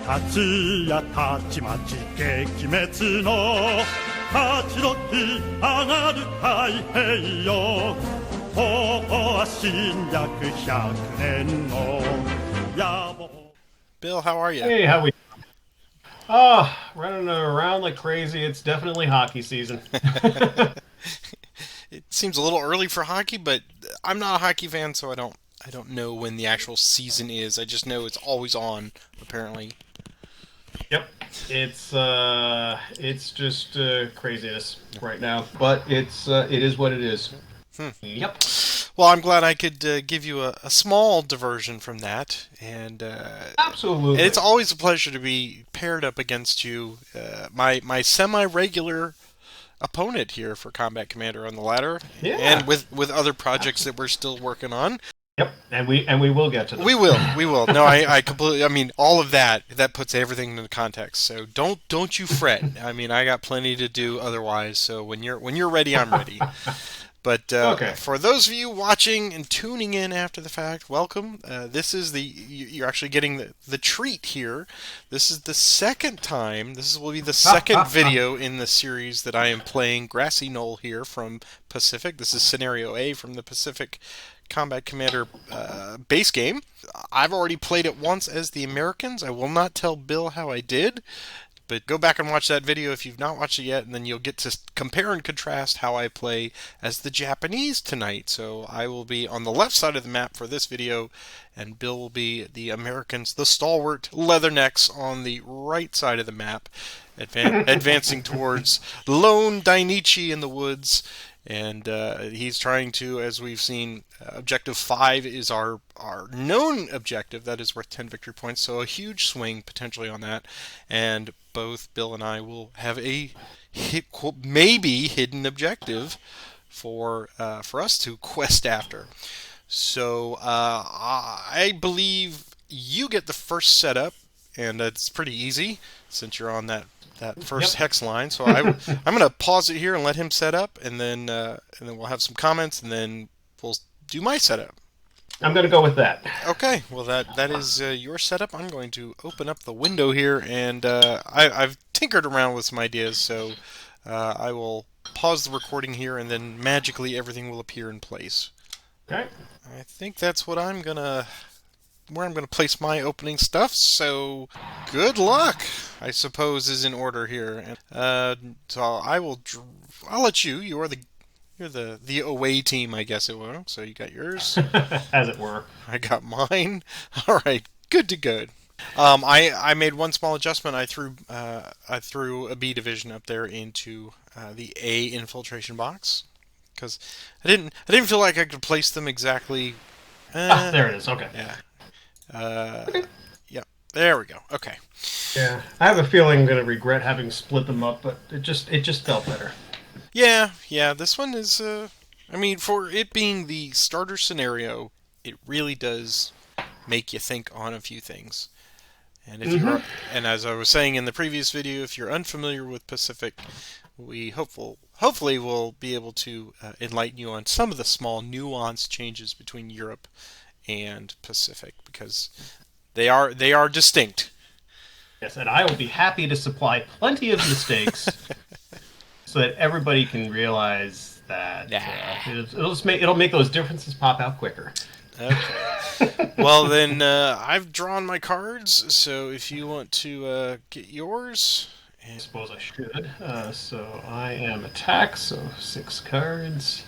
勝ちやたちまち撃滅の立ち退き上がる太平洋ここは侵略100年の野望 Bill, how are you? Hey, how we? Oh, running around like crazy. It's definitely hockey season. It seems a little early for hockey, but I'm not a hockey fan, so I don't know when the actual season is. I just know it's always on, apparently. Yep, it's just craziness right now, but it is what it is. Hmm. Yep, Well, I'm glad I could give you a small diversion from that, and it's absolutely. always a pleasure to be paired up against you, my semi-regular opponent here for Combat Commander on the ladder, Yeah. and with other projects that we're still working on. Yep, and we will get to them. We will. No, I completely. I mean, all of that puts everything into context. So don't you fret. I mean, I got plenty to do otherwise. So when you're ready, I'm ready. But Okay. for those of you watching and tuning in after the fact, welcome. This is you're actually getting the treat here. This is the second time. Will be the second video in the series that I am playing Grassy Knoll here from Pacific. This is scenario A from the Pacific Combat Commander base game. I've already played it once as the Americans. I will not tell Bill how I did. But go back and watch that video if you've not watched it yet, and then you'll get to compare and contrast how I play as the Japanese tonight. So I will be on the left side of the map for this video, and Bill will be the Americans, the stalwart leathernecks on the right side of the map, advancing towards lone Dainichi in the woods. And he's trying to, as we've seen, objective 5 is our known objective. That is worth 10 victory points, so a huge swing potentially on that. And both Bill and I will have a maybe hidden objective for us to quest after. So I believe you get the first setup, and it's pretty easy since you're on that first Yep. hex line. So I'm going to pause it here and let him set up, and then we'll have some comments, and then we'll do my setup. I'm gonna go with that. Okay, well that is your setup. I'm going to open up the window here, and I've tinkered around with some ideas, so I will pause the recording here, and then magically everything will appear in place. Okay. I think that's what where I'm gonna place my opening stuff. So good luck, I suppose, is in order here. So I'll let you. You're the away team, I guess it will. So you got yours. As it were. I got mine. All right, good to go. I made one small adjustment. I threw a B division up there into the A infiltration box because I didn't feel like I could place them exactly. Ah, there it is. Okay. Yeah. Yeah. There we go. Okay. Yeah, I have a feeling I'm gonna regret having split them up, but it just felt better. Yeah. This one is. I mean, for it being the starter scenario, it really does make you think on a few things. And if Mm-hmm. you're, and as I was saying in the previous video, if you're unfamiliar with Pacific, we hopefully will be able to enlighten you on some of the small nuance changes between Europe and Pacific because they are distinct. Yes, and I will be happy to supply plenty of mistakes so that everybody can realize that it'll make those differences pop out quicker. Okay. Well then, I've drawn my cards. So if you want to get yours, I suppose I should. So I am attack, so 6 cards.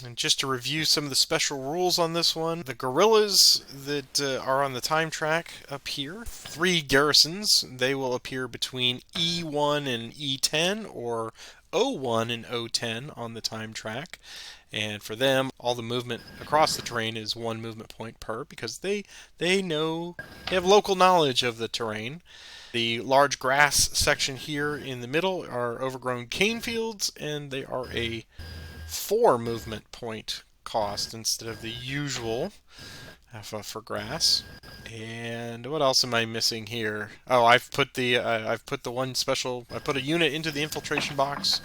and just to review some of the special rules on this one, the guerrillas that are on the time track appear. 3 garrisons, they will appear between E1 and E10 or O1 and O10 on the time track. And for them, all the movement across the terrain is 1 movement point per because they have local knowledge of the terrain. The large grass section here in the middle are overgrown cane fields, and they are a 4 movement point cost instead of the usual for grass. And what else am I missing here? Oh, I've put the one special. I put a unit into the infiltration box,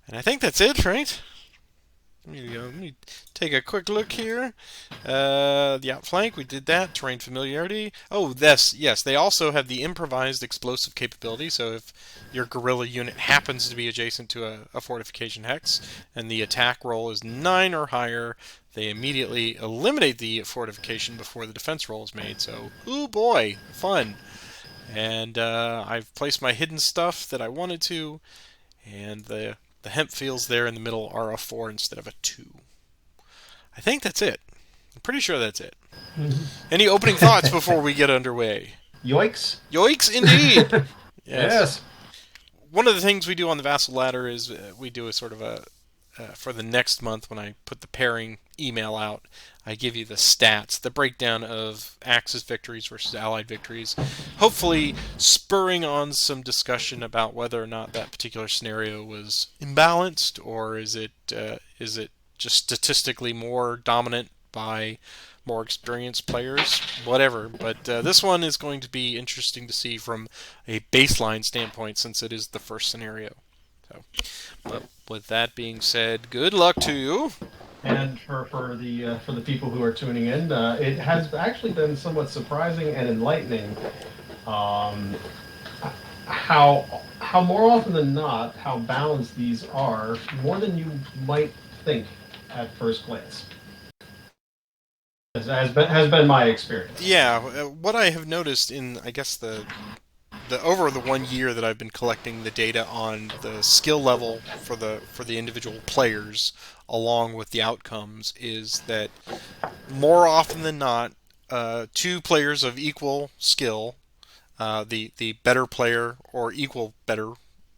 and I think that's it, right? Let me take a quick look here. The outflank, we did that. Terrain familiarity. Oh, yes. They also have the improvised explosive capability. So if your guerrilla unit happens to be adjacent to a fortification hex, and the attack roll is 9 or higher, they immediately eliminate the fortification before the defense roll is made. So, ooh boy, fun. And I've placed my hidden stuff that I wanted to, and the hemp fields there in the middle are a 4 instead of a 2. I think that's it. I'm pretty sure that's it. Any opening thoughts before we get underway? Yoicks! Yoicks, indeed! Yes. One of the things we do on the Vassal Ladder is we do a sort of a for the next month when I put the pairing email out, I give you the stats, the breakdown of Axis victories versus Allied victories, hopefully spurring on some discussion about whether or not that particular scenario was imbalanced, or is it just statistically more dominant by more experienced players, whatever. But this one is going to be interesting to see from a baseline standpoint, since it is the first scenario. So, but with that being said, good luck to you. And for the people who are tuning in, it has actually been somewhat surprising and enlightening how more often than not how balanced these are, more than you might think at first glance. Has been my experience. Yeah, what I have noticed in, I guess, the over the 1 year that I've been collecting the data on the skill level for the individual players, along with the outcomes, is that more often than not, 2 players of equal skill, the better player or equal better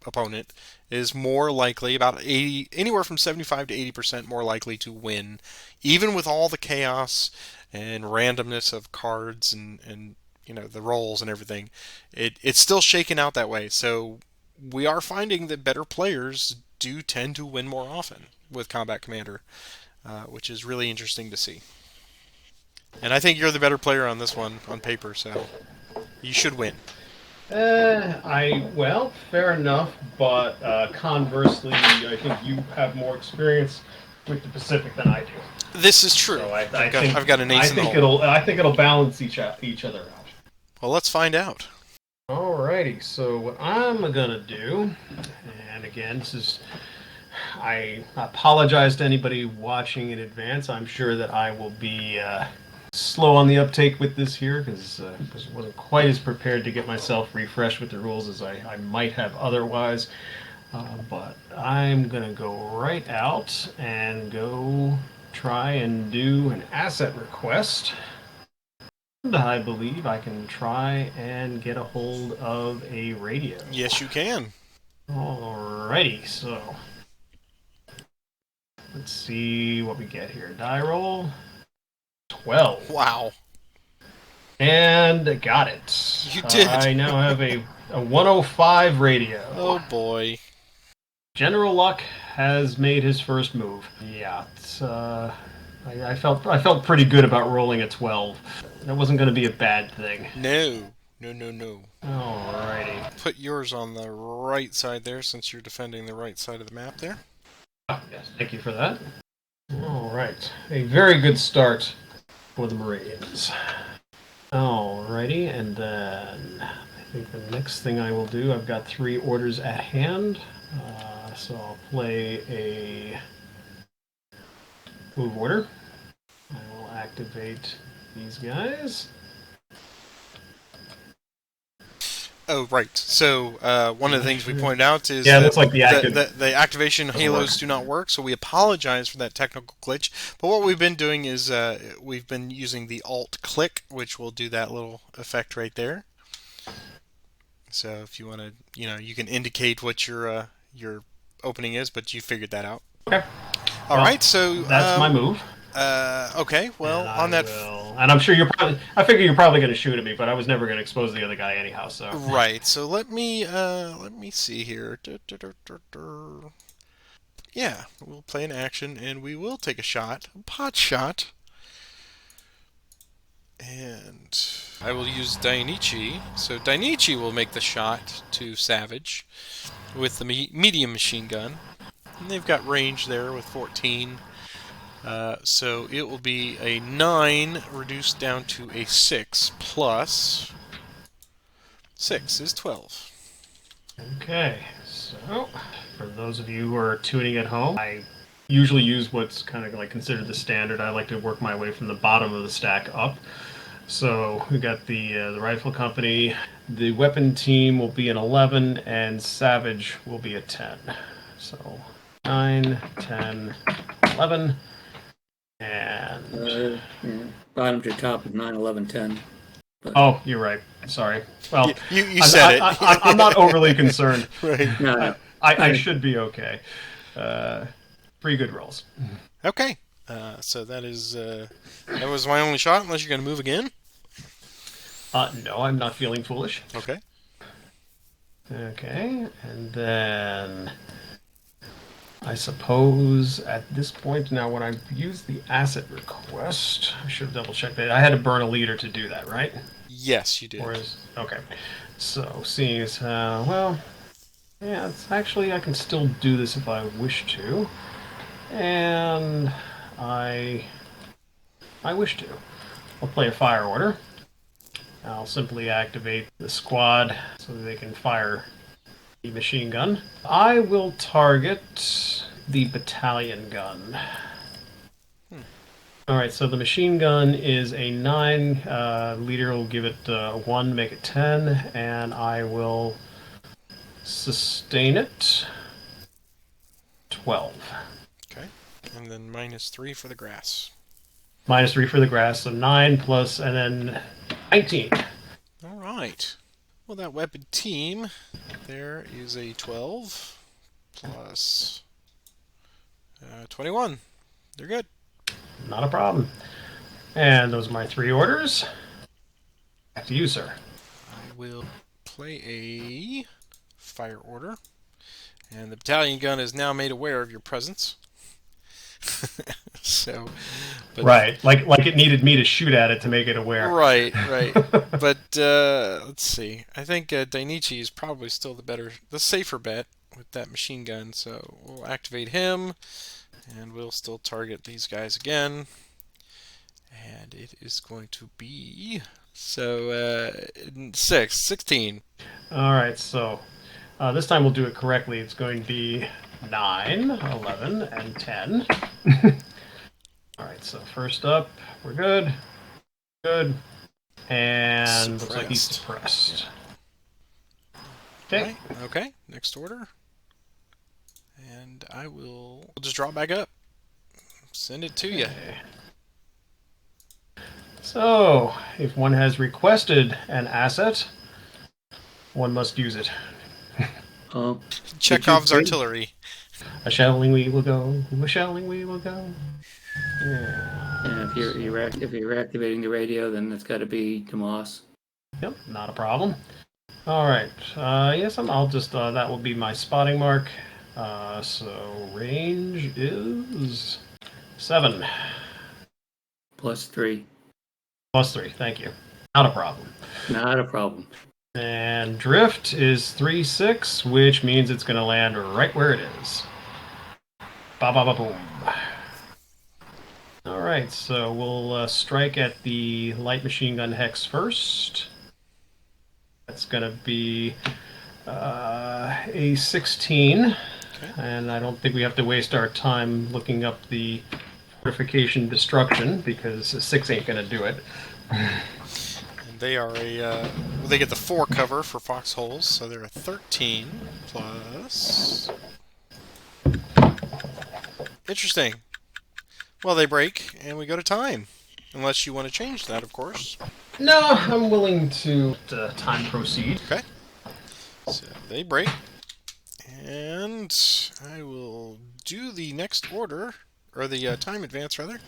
opponent, is more likely, about 80, anywhere from 75 to 80% more likely to win, even with all the chaos and randomness of cards and the rolls and everything. It's still shaken out that way. So we are finding that better players do tend to win more often with Combat Commander, which is really interesting to see. And I think you're the better player on this one on paper, so you should win. Well, fair enough, but conversely, I think you have more experience with the Pacific than I do. This is true. So I've got an ace in the hole. I think it'll balance each other out. Well, let's find out. Alrighty, so what I'm gonna do, and again, I apologize to anybody watching in advance. I'm sure that I will be slow on the uptake with this here, because I wasn't quite as prepared to get myself refreshed with the rules as I might have otherwise. But I'm gonna go right out and go try and do an asset request. And I believe I can try and get a hold of a radio. Yes, you can. Alrighty, so let's see what we get here. Die roll 12. Wow. And got it. You did. I now have a 105 radio. Oh boy. General Luck has made his first move. Yeah, I felt pretty good about rolling a 12. That wasn't going to be a bad thing. No. Alrighty. Put yours on the right side there, since you're defending the right side of the map there. Yes, thank you for that. Alright. A very good start for the Marines. Alrighty, and then I think the next thing I will do, I've got 3 orders at hand. So I'll play a move order. I will activate these guys. Oh, right. So one of the things we pointed out is that's like the activation halos do not work, so we apologize for that technical glitch. But what we've been doing is we've been using the alt-click, which will do that little effect right there. So if you want to, you can indicate what your opening is, but you figured that out. Okay. All right, so that's my move. Okay, well, on that... And I'm sure I figure you're probably going to shoot at me, but I was never going to expose the other guy anyhow, so... Right, so let me see here. Yeah, we'll play an action, and we will take a shot. A pot shot. And I will use Dainichi. So Dainichi will make the shot to Savage with the medium machine gun. And they've got range there with 14. So it will be a 9 reduced down to a 6 plus 6 is 12. Okay, so for those of you who are tuning at home, I usually use what's kind of like considered the standard. I like to work my way from the bottom of the stack up. So we got the rifle company. The weapon team will be an 11, and Savage will be a 10. So 9, 10, 11, and bottom to top is 9, 11, 10. oh, you're right. Sorry. Well, You said it. I'm not overly concerned. Right. No. I should be okay. 3 good rolls. Okay. So that was my only shot, unless you're going to move again. No, I'm not feeling foolish. Okay. Okay, and then I suppose at this point now, when I use the asset request, I should have double checked that. I had to burn a leader to do that, right? Yes, you did. Or is okay. So seeing as well, yeah, it's actually I can still do this if I wish to, and I wish to. I'll play a fire order. I'll simply activate the squad so that they can fire the machine gun. I will target the battalion gun. Alright, so the machine gun is a 9. Leader will give it a 1, make it 10, and I will sustain it 12. Okay. And then -3 for the grass. -3 for the grass, so 9 plus, and then 19. All right. Well, that weapon team, there is a 12 plus 21. They're good. Not a problem. And those are my 3 orders. Back to you, sir. I will play a fire order. And the battalion gun is now made aware of your presence. So, but, Right, like it needed me to shoot at it to make it aware. Right. But let's see. I think Dainichi is probably still the safer bet with that machine gun. So we'll activate him, and we'll still target these guys again. And it is going to be 16. All right, so this time we'll do it correctly. It's going to be 9, 11, and 10. All right, so first up, we're good. Good. And looks like he's suppressed. Okay. Right. Okay, next order. And we'll just drop back up. Send it to you. Okay. So, if one has requested an asset, one must use it. Chekhov's artillery. A shelling we will go, a shelling we will go. Yeah. And if you're activating the radio, then it's got to be Tomas. Yep, not a problem. All right. Yes, I'll just that will be my spotting mark. So range is 7 +3. +3. Thank you. Not a problem. Not a problem. And drift is 3-6, which means it's going to land right where it is. Ba ba ba boom. All right, so we'll strike at the light machine gun hex first. That's going to be a 16. Okay. And I don't think we have to waste our time looking up the fortification destruction, because a 6 ain't going to do it. And they are they get the 4 cover for foxholes, so they're a 13 plus. Interesting. Well, they break, and we go to time. Unless you want to change that, of course. No, I'm willing to time proceed. Okay. So they break. And I will do the next order, or the time advance, rather.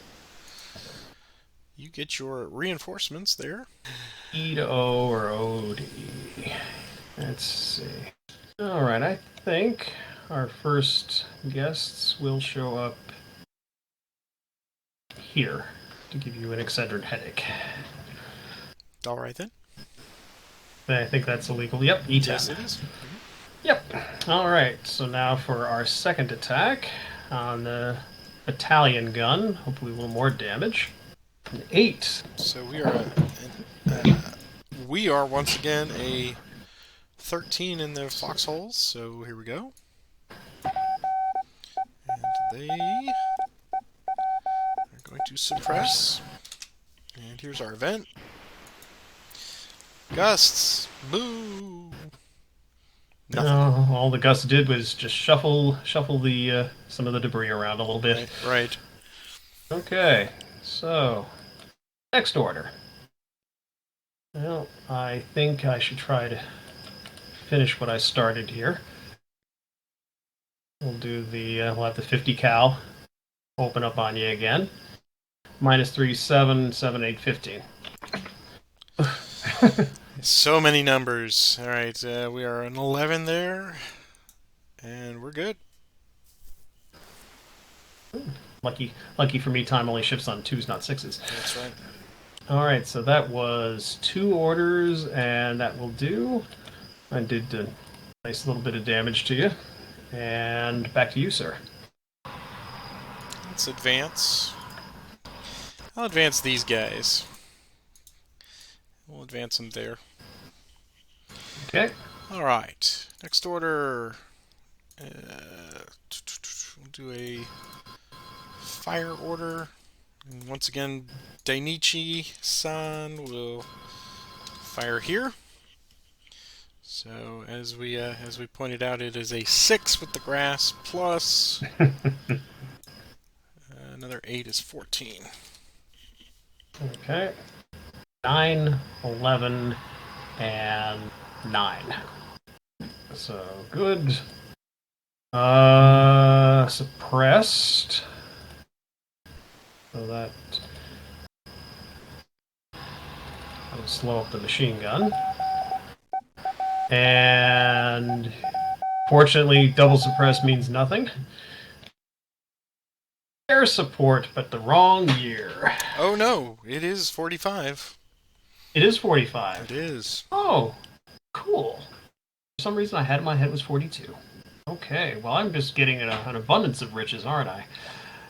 You get your reinforcements there. E to O or O to E. Let's see. Alright, I think our first guests will show up here to give you an Excedrin headache. All right, then. I think that's illegal. Yep, E10. Yes, it is. Yep. Alright, so now for our second attack on the battalion gun. Hopefully a little more damage. An 8. So we are once again a 13 in the foxholes. So here we go. And they are going to suppress. And here's our event. Gusts. Boo. Nothing. All the Gus did was just shuffle the some of the debris around a little bit. Right. Okay, so next order. Well, I think I should try to finish what I started here. We'll do we'll have the 50 cal open up on you again. -3, 7, 7, 8, 15. So many numbers. All right, we are an 11 there, and we're good. Lucky for me, time only shifts on 2s, not 6s. That's right. All right, so that was 2 orders, and that will do. I did a nice little bit of damage to you, and back to you, sir. Let's advance. I'll advance these guys. We'll advance them there. Okay. All right. Next order. We'll do a fire order. And once again, Dainichi-san will fire here. So as we pointed out, it is a 6 with the grass plus another 8 is 14. Okay. 9, 11, and 9. So good. Suppressed. So that'll slow up the machine gun. And fortunately, double suppress means nothing. Air support, but the wrong year. Oh no, it is 45. It is 45. It is. Oh, cool. For some reason I had in my head was 42. Okay, well I'm just getting an abundance of riches, aren't I?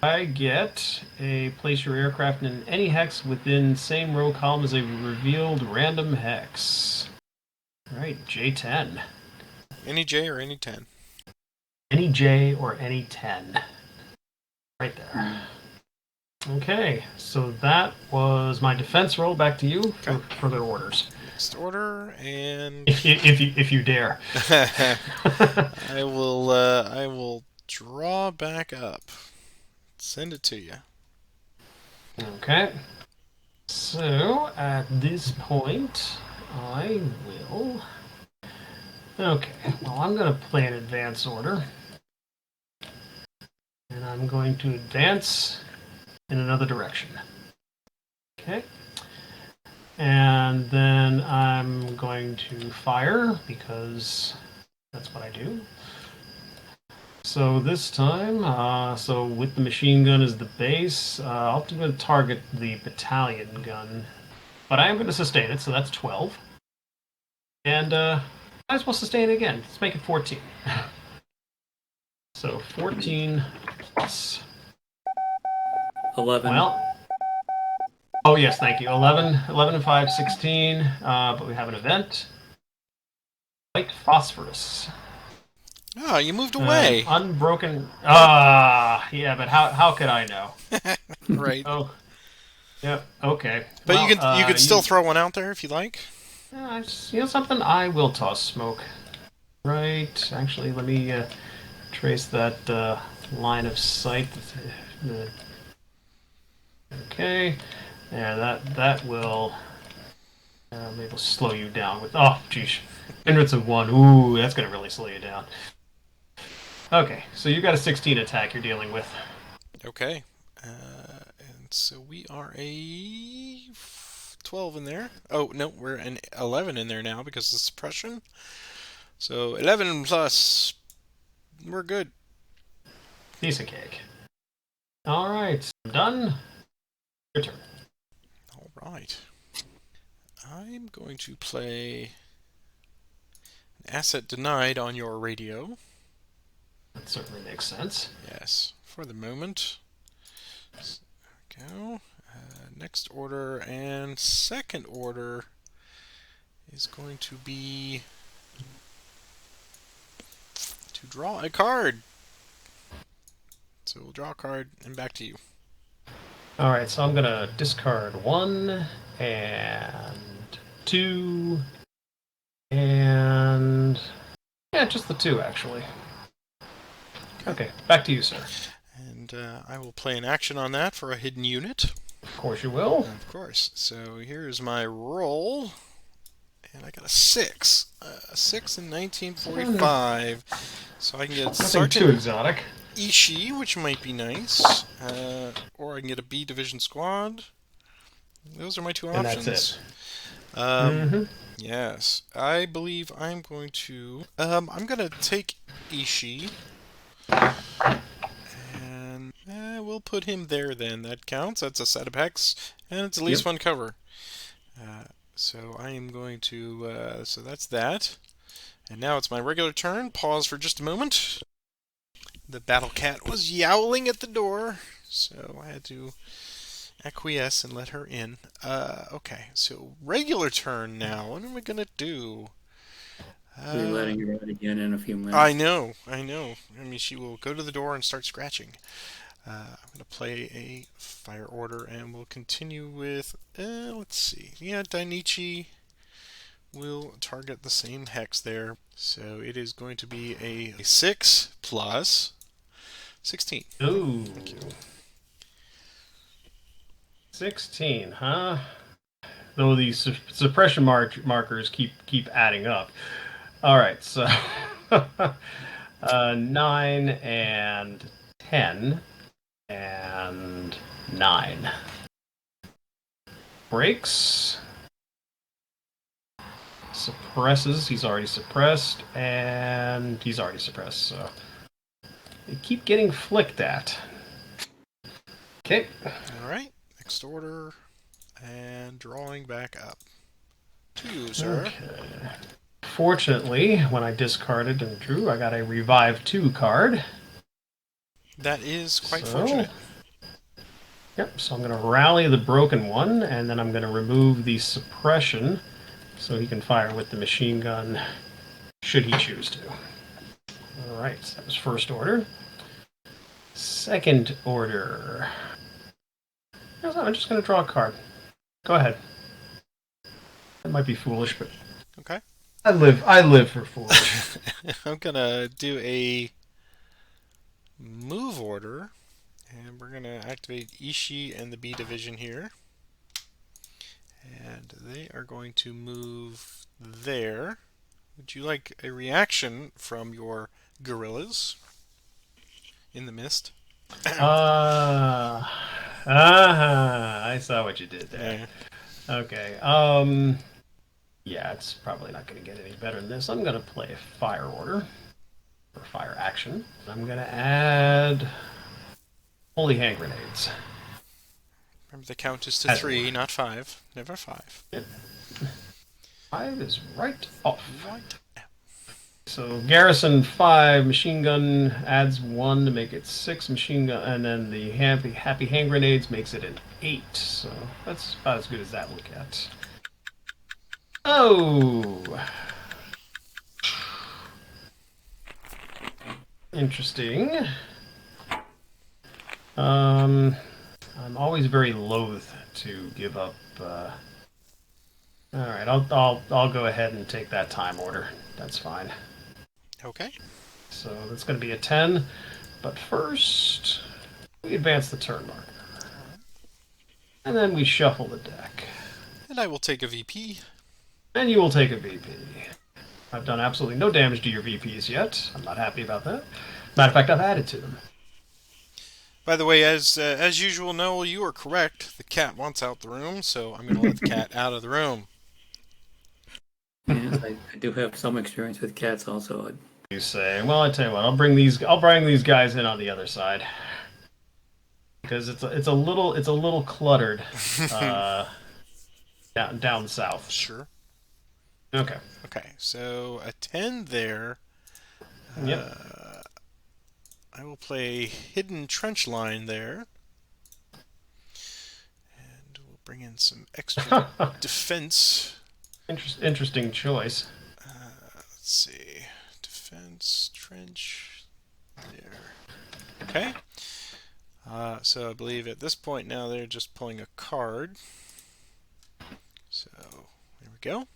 I get a place your aircraft in any hex within same row column as a revealed random hex. Alright, J10. Any J or any 10? Any J or any 10. Right there. Okay, so that was my defense roll. Back to you for further orders. Next order, and If you dare. I will draw back up. Send it to you. Okay. So at this point, I will. Okay. Well, I'm going to play an advance order. And I'm going to advance in another direction. Okay. And then I'm going to fire, because that's what I do. So this time, so with the machine gun as the base, I'm going to target the battalion gun. But I am going to sustain it, so that's 12. And might as well sustain it again. Let's make it 14. So 14 plus 11. Well, oh yes, thank you. 11 and 5, 16. But we have an event. White phosphorus. Oh, you moved away. Unbroken. Yeah, but how could I know? Right. Oh, yeah. Okay. But Well, you could still throw one out there if you like. You know something? I will toss smoke. Right. Actually, let me trace that line of sight. Okay. Yeah, that will maybe slow you down with. Oh, geez. Hindrance of 1. Ooh, that's gonna really slow you down. Okay, so you got a 16 attack you're dealing with. Okay. And so we are a 12 in there. Oh, no, we're an 11 in there now because of suppression. So 11 plus. We're good. Piece of cake. All right, done. Your turn. All right. I'm going to play an asset denied on your radio. That certainly makes sense. Yes, for the moment. There we go. Next order and second order is going to be to draw a card. So we'll draw a card and back to you. All right, so I'm gonna discard 1 and 2 and yeah, just the 2 actually. Okay, back to you, sir. And I will play an action on that for a hidden unit. Of course you will. Of course. So here's my roll. And I got a 6. A 6 in 1945. So I can get Nothing Sergeant too exotic. Ishii, which might be nice. Or I can get a B Division Squad. Those are my two And options. that's it. Yes. I believe I'm going to... I'm going to take Ishii. And we'll put him there then. That counts. That's a set of hex. And it's at least one cover. So I am going to... so that's that. And now it's my regular turn. Pause for just a moment. The battle cat was yowling at the door. So I had to acquiesce and let her in. Okay, so regular turn now. What am I going to do? We're letting her out again in a few minutes. I know. I mean, she will go to the door and start scratching. I'm going to play a fire order, and we'll continue with, let's see. Yeah, Dainichi will target the same hex there. So it is going to be a 6 plus 16. Ooh. Thank you. 16, huh? Though these suppression markers keep adding up. All right, so 9 and 10 and 9 breaks. Suppresses. He's already suppressed, and he's already suppressed. So they keep getting flicked at. Okay. All right. Next order, and drawing back up to you, sir. Okay. Fortunately, when I discarded and drew, I got a Revive 2 card. That is quite So- fortunate. Yep, so I'm going to rally the broken one, and then I'm going to remove the suppression so he can fire with the machine gun should he choose to. Alright, so that was first order. Second order. I'm just going to draw a card. Go ahead. That might be foolish, but Okay. I live for foolish. I'm gonna do a move order, and we're gonna activate Ishii and the B division here, and they are going to move there. Would you like a reaction from your gorillas in the mist? I saw what you did there. Yeah. Okay. Yeah, it's probably not going to get any better than this. I'm going to play a fire order, or fire action. I'm going to add holy hand grenades. Remember, the count is to As 3, well. not 5. Never 5. 5 is right off. Right. So Garrison 5 machine gun adds 1 to make it 6 machine gun, and then the happy hand grenades makes it an 8. So that's about as good as that will get. Oh, interesting. I'm always very loath to give up. All right, I'll go ahead and take that time order. That's fine. Okay. So that's going to be a 10. But first, we advance the turn marker. And then we shuffle the deck. And I will take a VP. And you will take a VP. I've done absolutely no damage to your VPs yet. I'm not happy about that. Matter of fact, I've added to them. By the way, as usual, Noel, you are correct. The cat wants out the room, so I'm going to let the cat out of the room. Yes, I do have some experience with cats also. You say, well, I tell you what, I'll bring these guys in on the other side because it's a little cluttered down south. Sure. Okay. Okay, so a 10 there. Yep. I will play Hidden Trench Line there. bring in some extra defense. Interesting choice. Let's see. Defense, trench, there. Okay. So I believe at this point now they're just pulling a card. So there we go.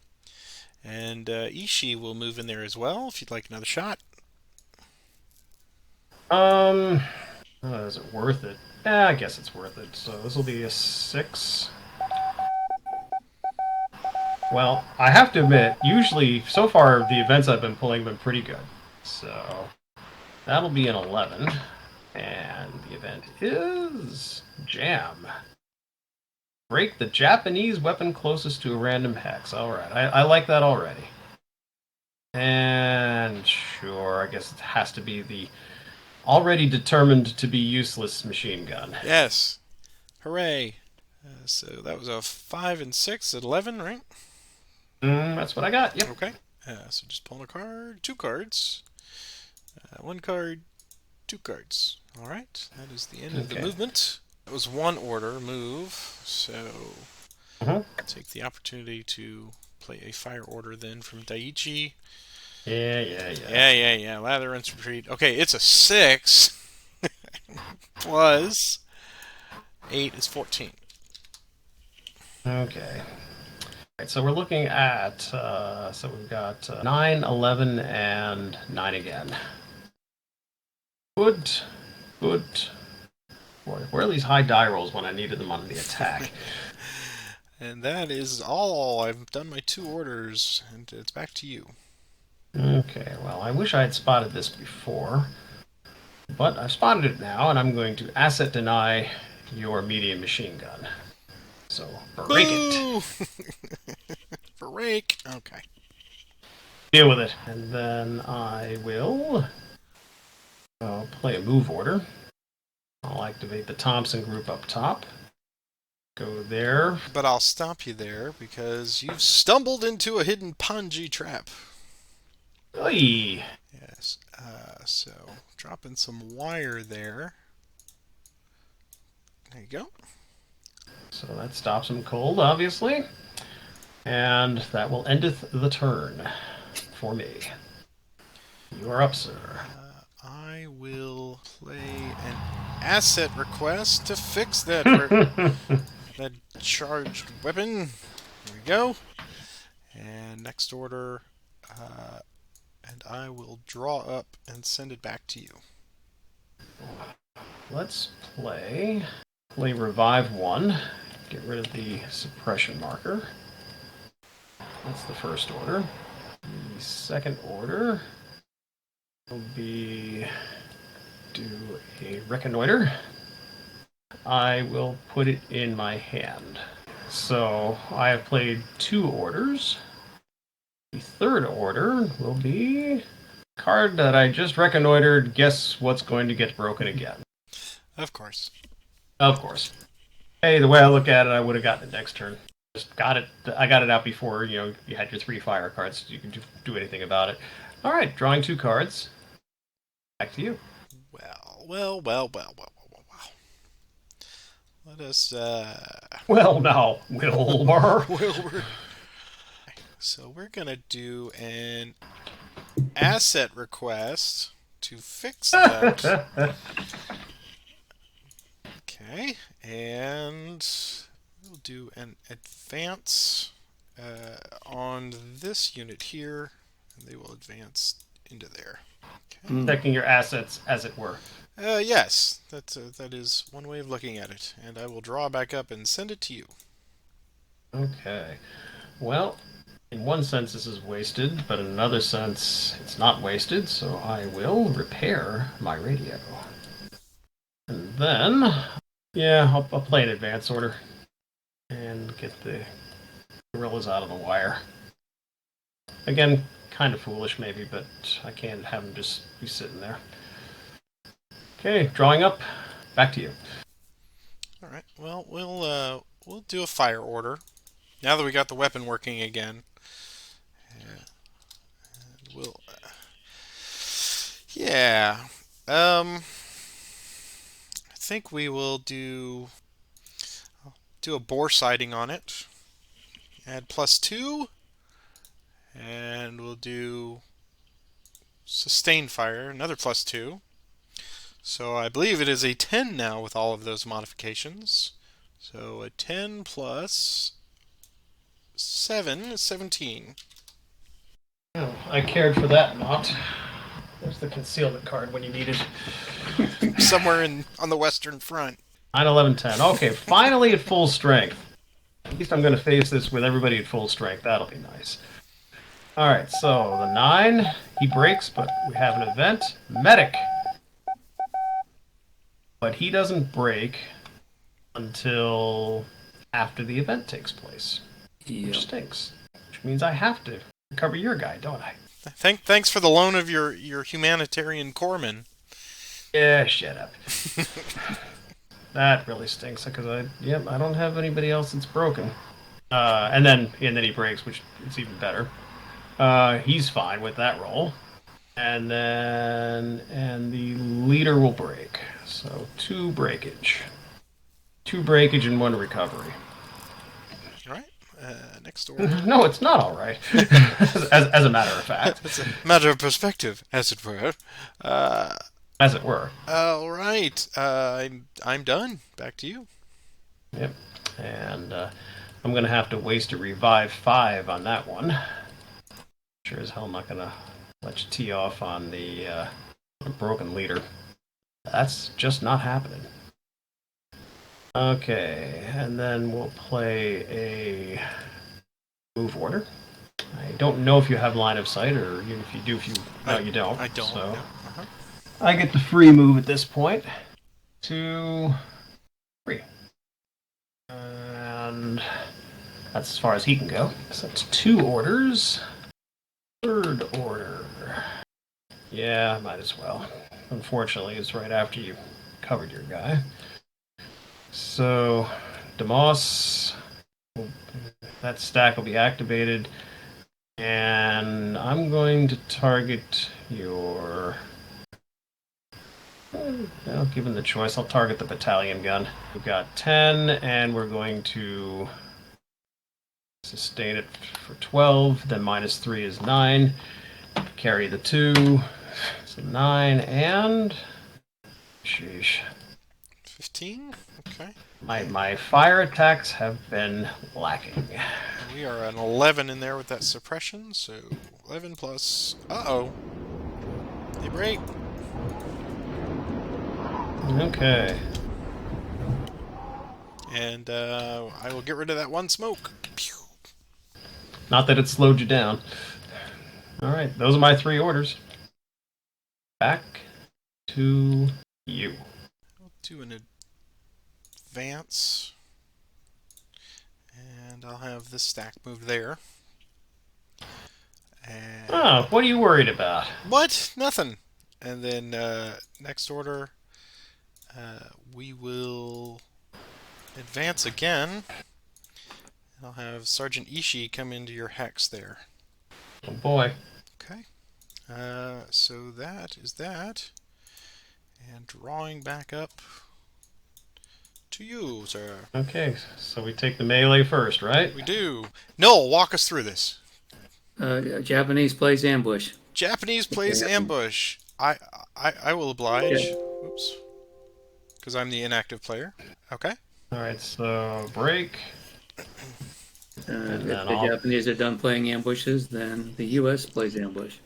And Ishii will move in there as well if you'd like another shot. Is it worth it? Yeah, I guess it's worth it. So this will be a 6. Well, I have to admit, usually, so far, the events I've been pulling have been pretty good. So that'll be an 11. And the event is Jam. Break the Japanese weapon closest to a random hex. Alright, I like that already. And sure, I guess it has to be the already determined to be useless machine gun. Yes. Hooray. So that was a 5 and 6 at 11, right? That's what I got, yep. Okay. So just pulling a card. 2 cards. 1 card. 2 cards. Alright. That is the end of the movement. That was 1 order move. So take the opportunity to play a fire order then from Daiichi. Yeah. Lather and retreat. Okay, it's a 6 plus 8 is 14. Okay. Alright, so we're looking at, so we've got 9, 11, and 9 again. Good. Boy, where are these high die rolls when I needed them on the attack? And that is all. I've done my 2 orders, and it's back to you. Okay, well, I wish I had spotted this before, but I've spotted it now, and I'm going to asset deny your medium machine gun. So, break it. Break. Okay. Deal with it. And then I will play a move order. I'll activate the Thompson group up top. Go there. But I'll stop you there because you've stumbled into a hidden Ponji trap. Oy. Yes. So dropping some wire there. There you go. So that stops him cold, obviously. And that will endeth the turn for me. You are up, sir. I will play an asset request to fix that that charged weapon. There we go. And next order, and I will draw up and send it back to you. Let's play Revive 1. Get rid of the suppression marker. That's the first order. The second order will be do a reconnoiter. I will put it in my hand. So I have played 2 orders. The third order will be a card that I just reconnoitered. Guess what's going to get broken again? Of course. Of course. Hey, the way I look at it, I would have gotten it next turn. Just got it. I got it out before you had your 3 fire cards. So you can do anything about it. All right, drawing 2 cards. Back to you. Well. Let us. Well, now, Wilbur. Wilbur. So we're gonna do an asset request to fix that. Okay, and we'll do an advance on this unit here, and they will advance into there. Okay. Protecting your assets, as it were. Yes, that is one way of looking at it, and I will draw back up and send it to you. Okay. Well, in one sense this is wasted, but in another sense it's not wasted, so I will repair my radio. And then, I'll play an advance order and get the gorillas out of the wire. Again, kind of foolish maybe, but I can't have them just be sitting there. Okay, drawing up. Back to you. All right. Well, we'll do a fire order now that we got the weapon working again. And we'll, I think we will do. do a bore sighting on it. Add +2. And we'll do sustained fire, another +2. So I believe it is a 10 now with all of those modifications. So a 10 plus 7 is 17. Oh, I cared for that not. There's the concealment card when you need it. Somewhere on the western front. 9, 11, 10. Okay, finally at full strength. At least I'm going to face this with everybody at full strength. That'll be nice. Alright, so the 9, he breaks, but we have an event. Medic. But he doesn't break until after the event takes place. Which stinks. Which means I have to recover your guy, don't I? Thanks for the loan of your humanitarian corpsman. Yeah, shut up. That really stinks because I don't have anybody else that's broken. And then he breaks, which is even better. He's fine with that roll. And the leader will break. So 2 breakage. 2 breakage and 1 recovery. All right. Next order. No, it's not all right. as a matter of fact. It's a matter of perspective, as it were. As it were. All right. I'm done. Back to you. Yep. And I'm going to have to waste a revive 5 on that one. Sure as hell not going to let you tee off on the broken leader. That's just not happening. Okay, and then we'll play a move order. I don't know if you have line of sight, or even if you do, no, you don't. I don't. So No. Uh-huh. I get the free move at this point. 2, 3. And that's as far as he can go. So that's 2 orders. 3rd order. Yeah, might as well. Unfortunately, it's right after you covered your guy. So, Demos, that stack will be activated, and I'm going to target your... Well, given the choice, I'll target the battalion gun. We've got 10, and we're going to sustain it for 12, then -3 is 9. Carry the 2, so 9, and... Sheesh. 15? Okay. My fire attacks have been lacking. We are an 11 in there with that suppression, so 11 plus... Uh-oh. They break. Okay. And I will get rid of that 1 smoke. Pew. Not that it slowed you down. Alright, those are my 3 orders. Back to you. I'll do an advance. And I'll have this stack moved there. And Oh, what are you worried about? what? Nothing. And then next order, we will advance again. And I'll have Sergeant Ishii come into your hex there. Oh boy. Okay. So that is that. And drawing back up to you, sir. Okay, so we take the melee first, right? We do. Noel, walk us through this. Japanese plays ambush. Japanese plays ambush. I will oblige. Oops. Because I'm the inactive player. Okay. Alright, so break. If then the I'll- Japanese are done playing ambushes, then the U.S. plays ambush.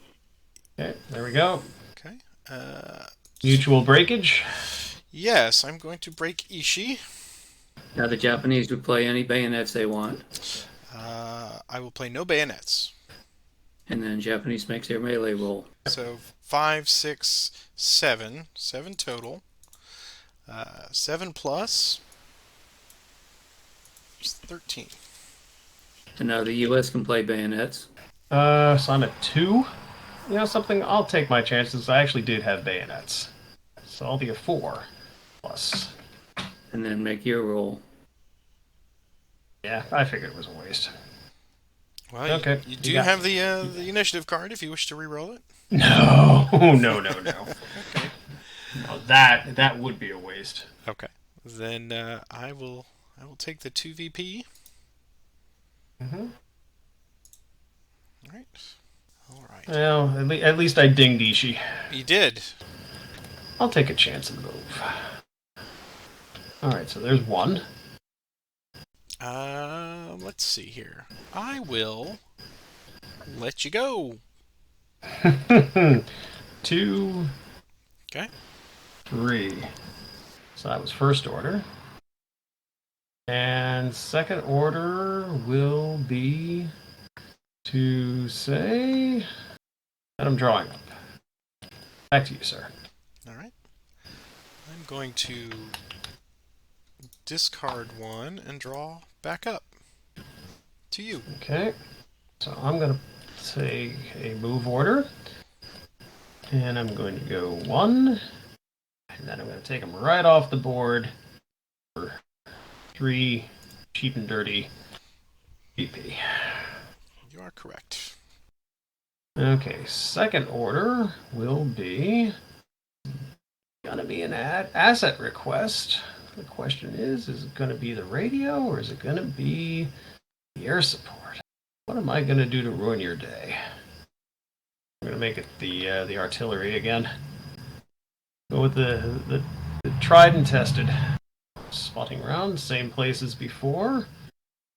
Okay, there we go. Okay. Mutual breakage. Yes, I'm going to break Ishii. Now the Japanese would play any bayonets they want, I will play no bayonets. and then Japanese makes their melee roll. So 5, 6, 7. 7 total. 7 plus is 13. And now the U.S. can play bayonets. So I'm at 2. You know something? I'll take my chances. I actually did have bayonets. So I'll be a 4 plus. And then make your roll. Yeah, I figured it was a waste. Well, Okay, you you do got have the initiative card if you wish to re-roll it. No, no. No, that would be a waste. Okay. Then I will I will take the 2 VP. Mm-hmm. All right. All right. Well, at least I dinged Ishii. You did. I'll take a chance and move. Alright, so there's one. Let's see here. I will let you go. 2, Okay. 3. So that was first order. And second order will be to say that I'm drawing up. Back to you, sir. All right. I'm going to discard 1 and draw back up to you. Okay. So I'm going to take a move order. And I'm going to go 1. And then I'm going to take them right off the board for 3 cheap and dirty VP. You are correct. Okay, second order will be gonna be an asset request. The question is it gonna be the radio or is it gonna be the air support? What am I gonna do to ruin your day? I'm gonna make it the artillery again. Go with the tried and tested. Spotting around, same place as before.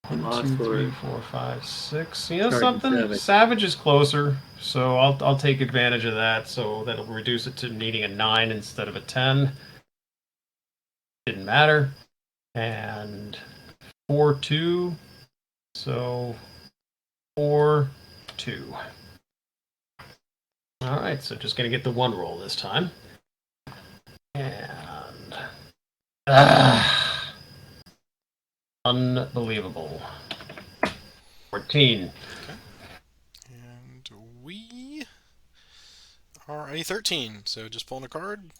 I'm 1, off 2, for 3, 4, 5, 6. You know Sergeant something? Savage. Savage is closer, so I'll take advantage of that. So that'll reduce it to needing a 9 instead of a 10. Didn't matter. And 4, 2. So 4, 2. All right, so just gonna get the 1 roll this time. And unbelievable. 14. And we are a 13, so just pulling a card.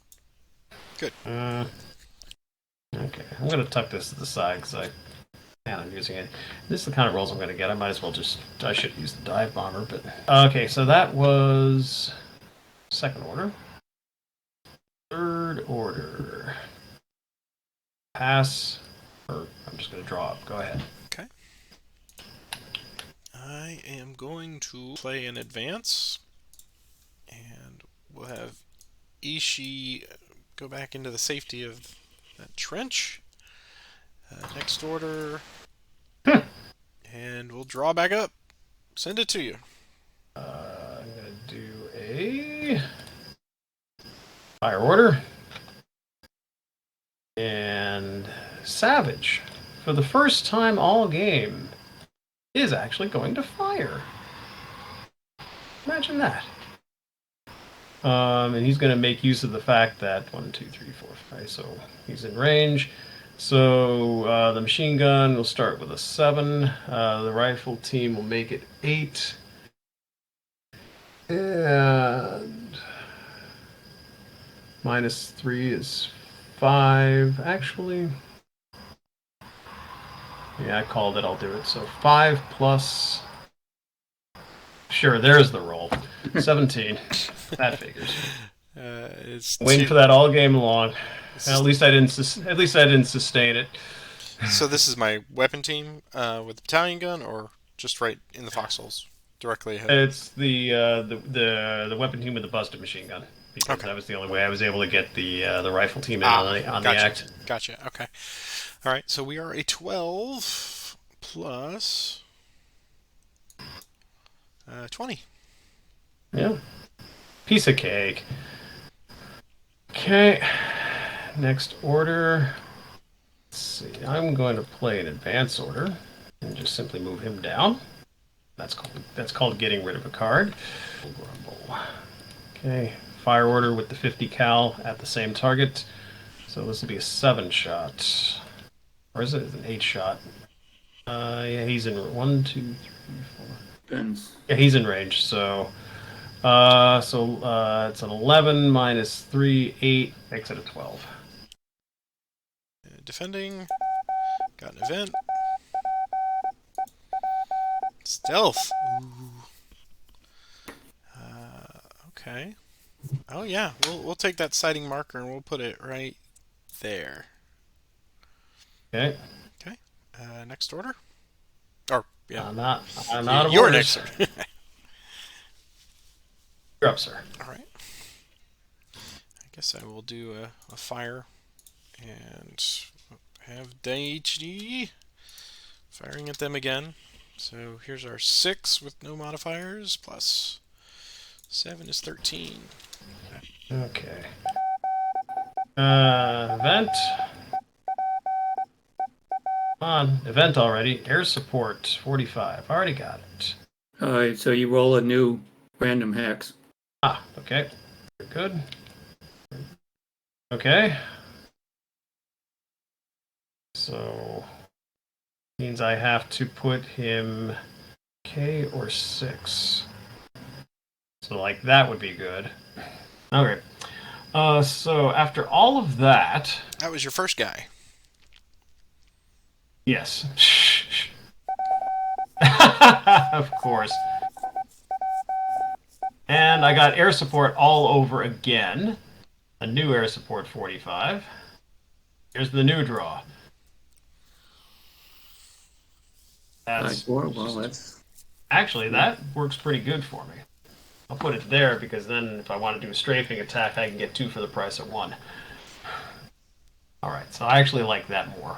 Good. Okay, I'm going to tuck this to the side because I plan on using it. This is the kind of rolls I'm going to get. I might as well I should use the dive bomber, but... Okay, so that was second order. Third order. Pass, or I'm just going to draw up. Go ahead. Okay. I am going to play in advance, and we'll have Ishii go back into the safety of that trench. Next order, and we'll draw back up. Send it to you. I'm going to do a fire order. And Savage, for the first time all game, is actually going to fire. Imagine that. And he's going to make use of the fact that 1, 2, 3, 4, 5. So he's in range. So the machine gun will start with a 7. The rifle team will make it 8. And -3 is 5. Actually, yeah, I called it. I'll do it. So 5 plus. Sure, there's the roll. 17. That figures. It's Waiting two. for that all game long. This At is- least I didn't. At least I didn't sustain it. So this is my weapon team with the battalion gun, or just right in the foxholes, directly ahead. It's the weapon team with the busted machine gun because Okay. that was the only way I was able to get the rifle team in on the gotcha. act. Gotcha. Okay. All right. So we are a 12 plus 20. Yeah, piece of cake. Okay, next order. Let's see. I'm going to play an advance order and just simply move him down. That's called getting rid of a card. Grumble. Okay, fire order with the 50 cal at the same target. So this will be a 7 shot, or is it an 8 shot? Yeah, he's in 1, 2, 3, 4. Depends. Yeah, he's in range. So it's an 11 minus 3, 8 makes it a 12. Defending. Got an event. Stealth. Ooh. Okay. Oh yeah, we'll take that sighting marker and we'll put it right there. Okay. Okay. Next order? Or, yeah. I'm not of Your orders. next order. You're up, sir. All right. I guess I will do a fire and have Daiichi firing at them again. So here's our 6 with no modifiers, plus 7 is 13. Okay. Event. Come on, event already. Air support, 45. Already got it. All right, so you roll a new random hex. Ah, okay. Very good. Okay. So, means I have to put him K or 6. So, like, that would be good. Okay. So, after all of that... That was your first guy. Yes. Of course. And I got air support all over again. A new air support 45. Here's the new draw. That's 4. Well, that's actually, that works pretty good for me. I'll put it there because then if I want to do a strafing attack, I can get 2 for the price of 1. Alright, so I actually like that more.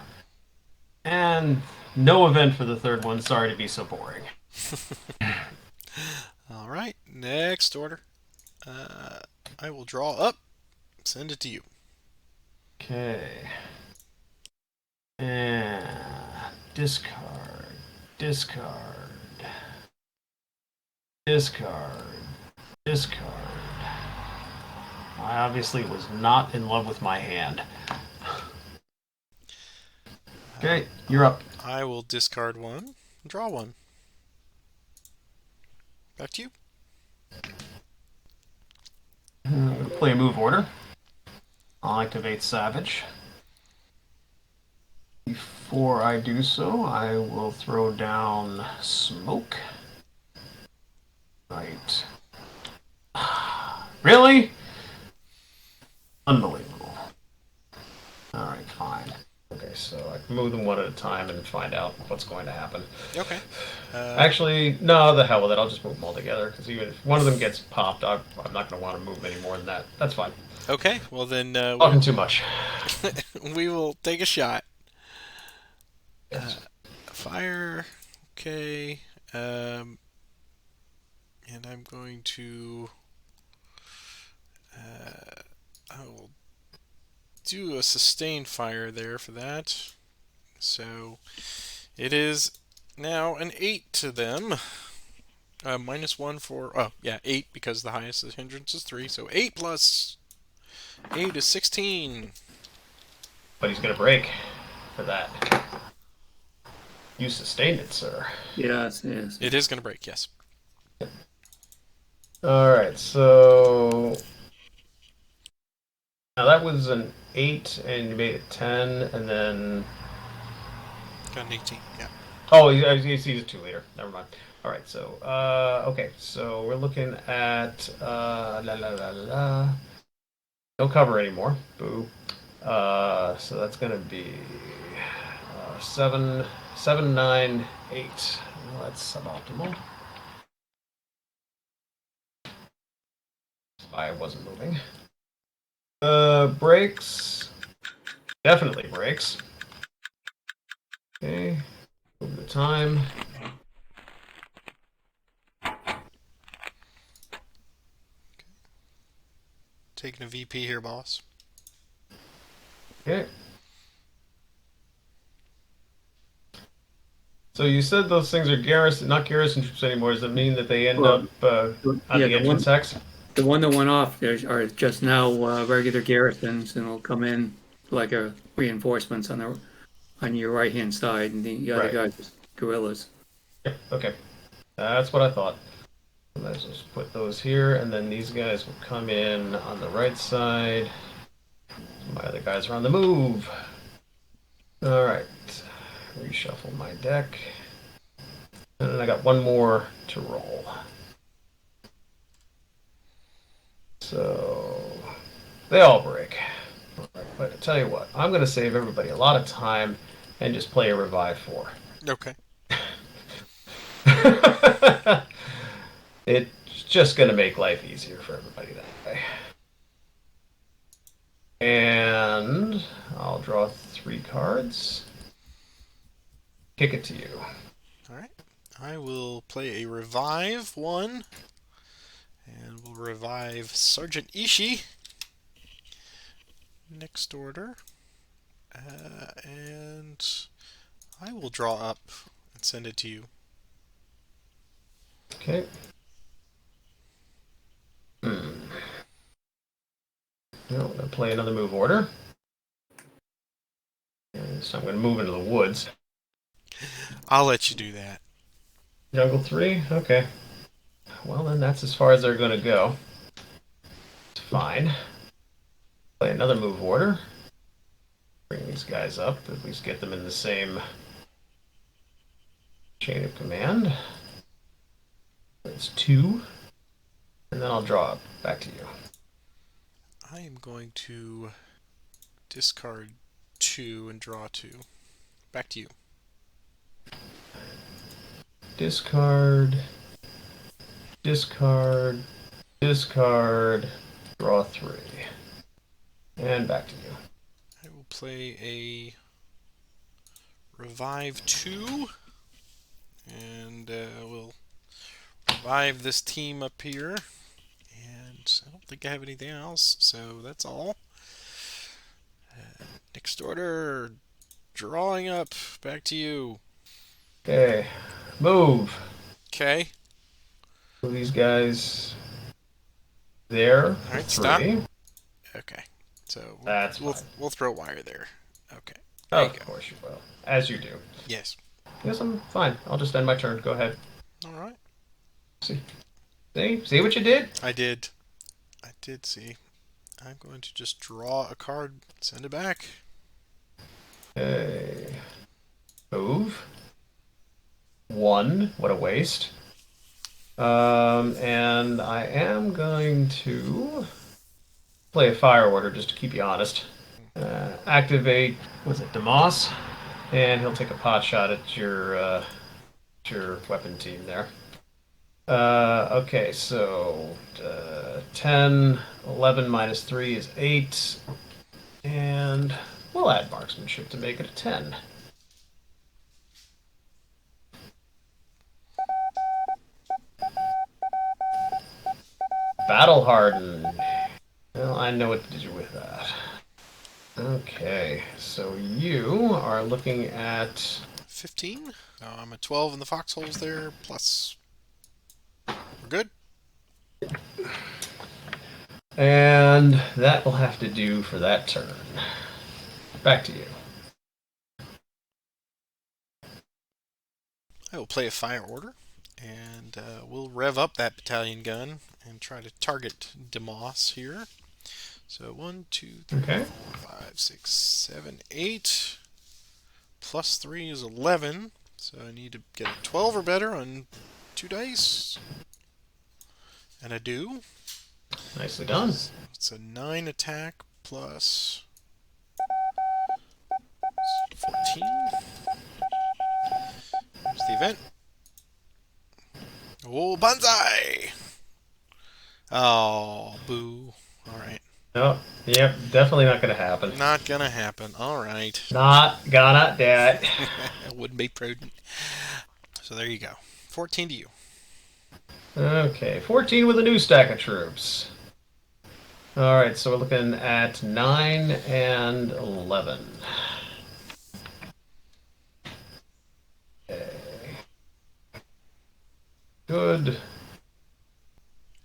And no event for the third one. Sorry to be so boring. All right, next order. I will draw up, send it to you. Okay. And discard, discard, discard, discard. I obviously was not in love with my hand. Okay, you're up. I will discard 1, draw 1. Back to you. I'm going to play a move order. I'll activate Savage. Before I do so, I will throw down Smoke. Right. Really? Unbelievable. Alright, fine. Okay, so I can move them one at a time and find out what's going to happen. Okay. Actually, no, the hell with it. I'll just move them all together, because even if one of them gets popped, I'm not going to want to move any more than that. That's fine. Okay, well then Talking too much. we will take a shot. Yes. Fire. Okay. And I'm going to... I will do a sustained fire there for that. So it is now an 8 to them. -1 for... Oh, yeah, 8 because the highest hindrance is 3. So 8 plus 8 is 16. But he's going to break for that. You sustained it, sir. yes, yes. It is going to break, yes. Alright, so... Now that was an 8, and you made it 10, and then... Got an 18, yeah. Oh, he's a 2-liter. Never mind. Alright, so, okay, so we're looking at, no cover anymore. Boo. So that's gonna be, 7, 9, 8. Well, that's suboptimal. I wasn't moving. Breaks. Definitely breaks. Okay. Move the time. Taking a VP here, boss. Okay. So you said those things are not garrison troops anymore. Does that mean that they end up on the entrance hex? The one that went off there are just now regular garrisons, and will come in like a reinforcements on your right hand side, and the other guys are guerrillas. Yep, okay. That's what I thought. Let's just put those here, and then these guys will come in on the right side. My other guys are on the move. Alright. Reshuffle my deck. And then I got one more to roll. So they all break. But I tell you what, I'm going to save everybody a lot of time and just play a revive 4. Okay. It's just going to make life easier for everybody that way. And I'll draw 3 cards. Kick it to you. All right. I will play a revive 1, and we'll revive Sergeant Ishii. Next order. And I will draw up and send it to you. Okay. No, I'm going to play another move order. And so I'm going to move into the woods. I'll let you do that. Jungle 3? Okay. Well, then that's as far as they're going to go. It's fine. Play another move order. Bring these guys up, at least get them in the same chain of command. That's 2. And then I'll draw up. Back to you. I am going to discard 2 and draw 2. Back to you. Discard. Discard. Discard. Draw 3. And back to you. I will play a revive 2, and we'll revive this team up here. And I don't think I have anything else, so that's all. Next order, drawing up. Back to you. Okay. Move. Okay. Move these guys there. All right, 3. stop. Okay. So That's we'll fine. we'll throw wire there. Okay. There you Of go. course you will. As you do. Yes. Yes, I'm fine. I'll just end my turn. Go ahead. All right. See? See what you did? I did see. I'm going to just draw a card, send it back. Okay. Move. 1. What a waste. And I am going to play a fire order just to keep you honest. Activate, what's it, Demoss? And he'll take a pot shot at your weapon team there. Okay, so 10, 11 minus 3 is 8. And we'll add marksmanship to make it a 10. Battle hardened. Well, I know what to do with that. Okay, so you are looking at 15. I'm at 12 in the foxholes there, plus. We're good. and that will have to do for that turn. Back to you. I will play a fire order, and we'll rev up that battalion gun and try to target Demoss here. So 1, 2, 3, Okay. 4, 5, 6, 7, 8. Plus 3 is 11. So I need to get a 12 or better on 2 dice. And I do. Nicely done. It's a 9 attack plus 14. Here's the event. Oh, banzai! Oh, boo. Alright. Oh, yep, definitely not going to happen. Not gonna happen. Alright. Not gonna do it. Wouldn't be prudent. So there you go. 14 to you. Okay, 14 with a new stack of troops. Alright, so we're looking at 9 and 11. Okay. Good.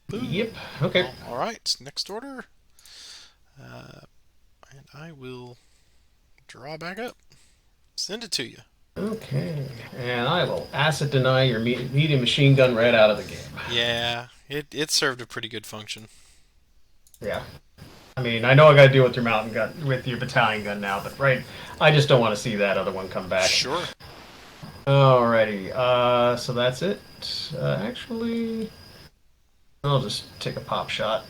Boom. Yep, okay. Alright, next order. And I will draw back up. Send it to you. Okay, and I will acid deny your medium machine gun right out of the game. Yeah, it served a pretty good function. Yeah. I mean, I know I got to deal with your mountain gun, with your battalion gun now, but right, I just don't want to see that other one come back. Sure. Alrighty, so that's it. Actually, I'll just take a pop shot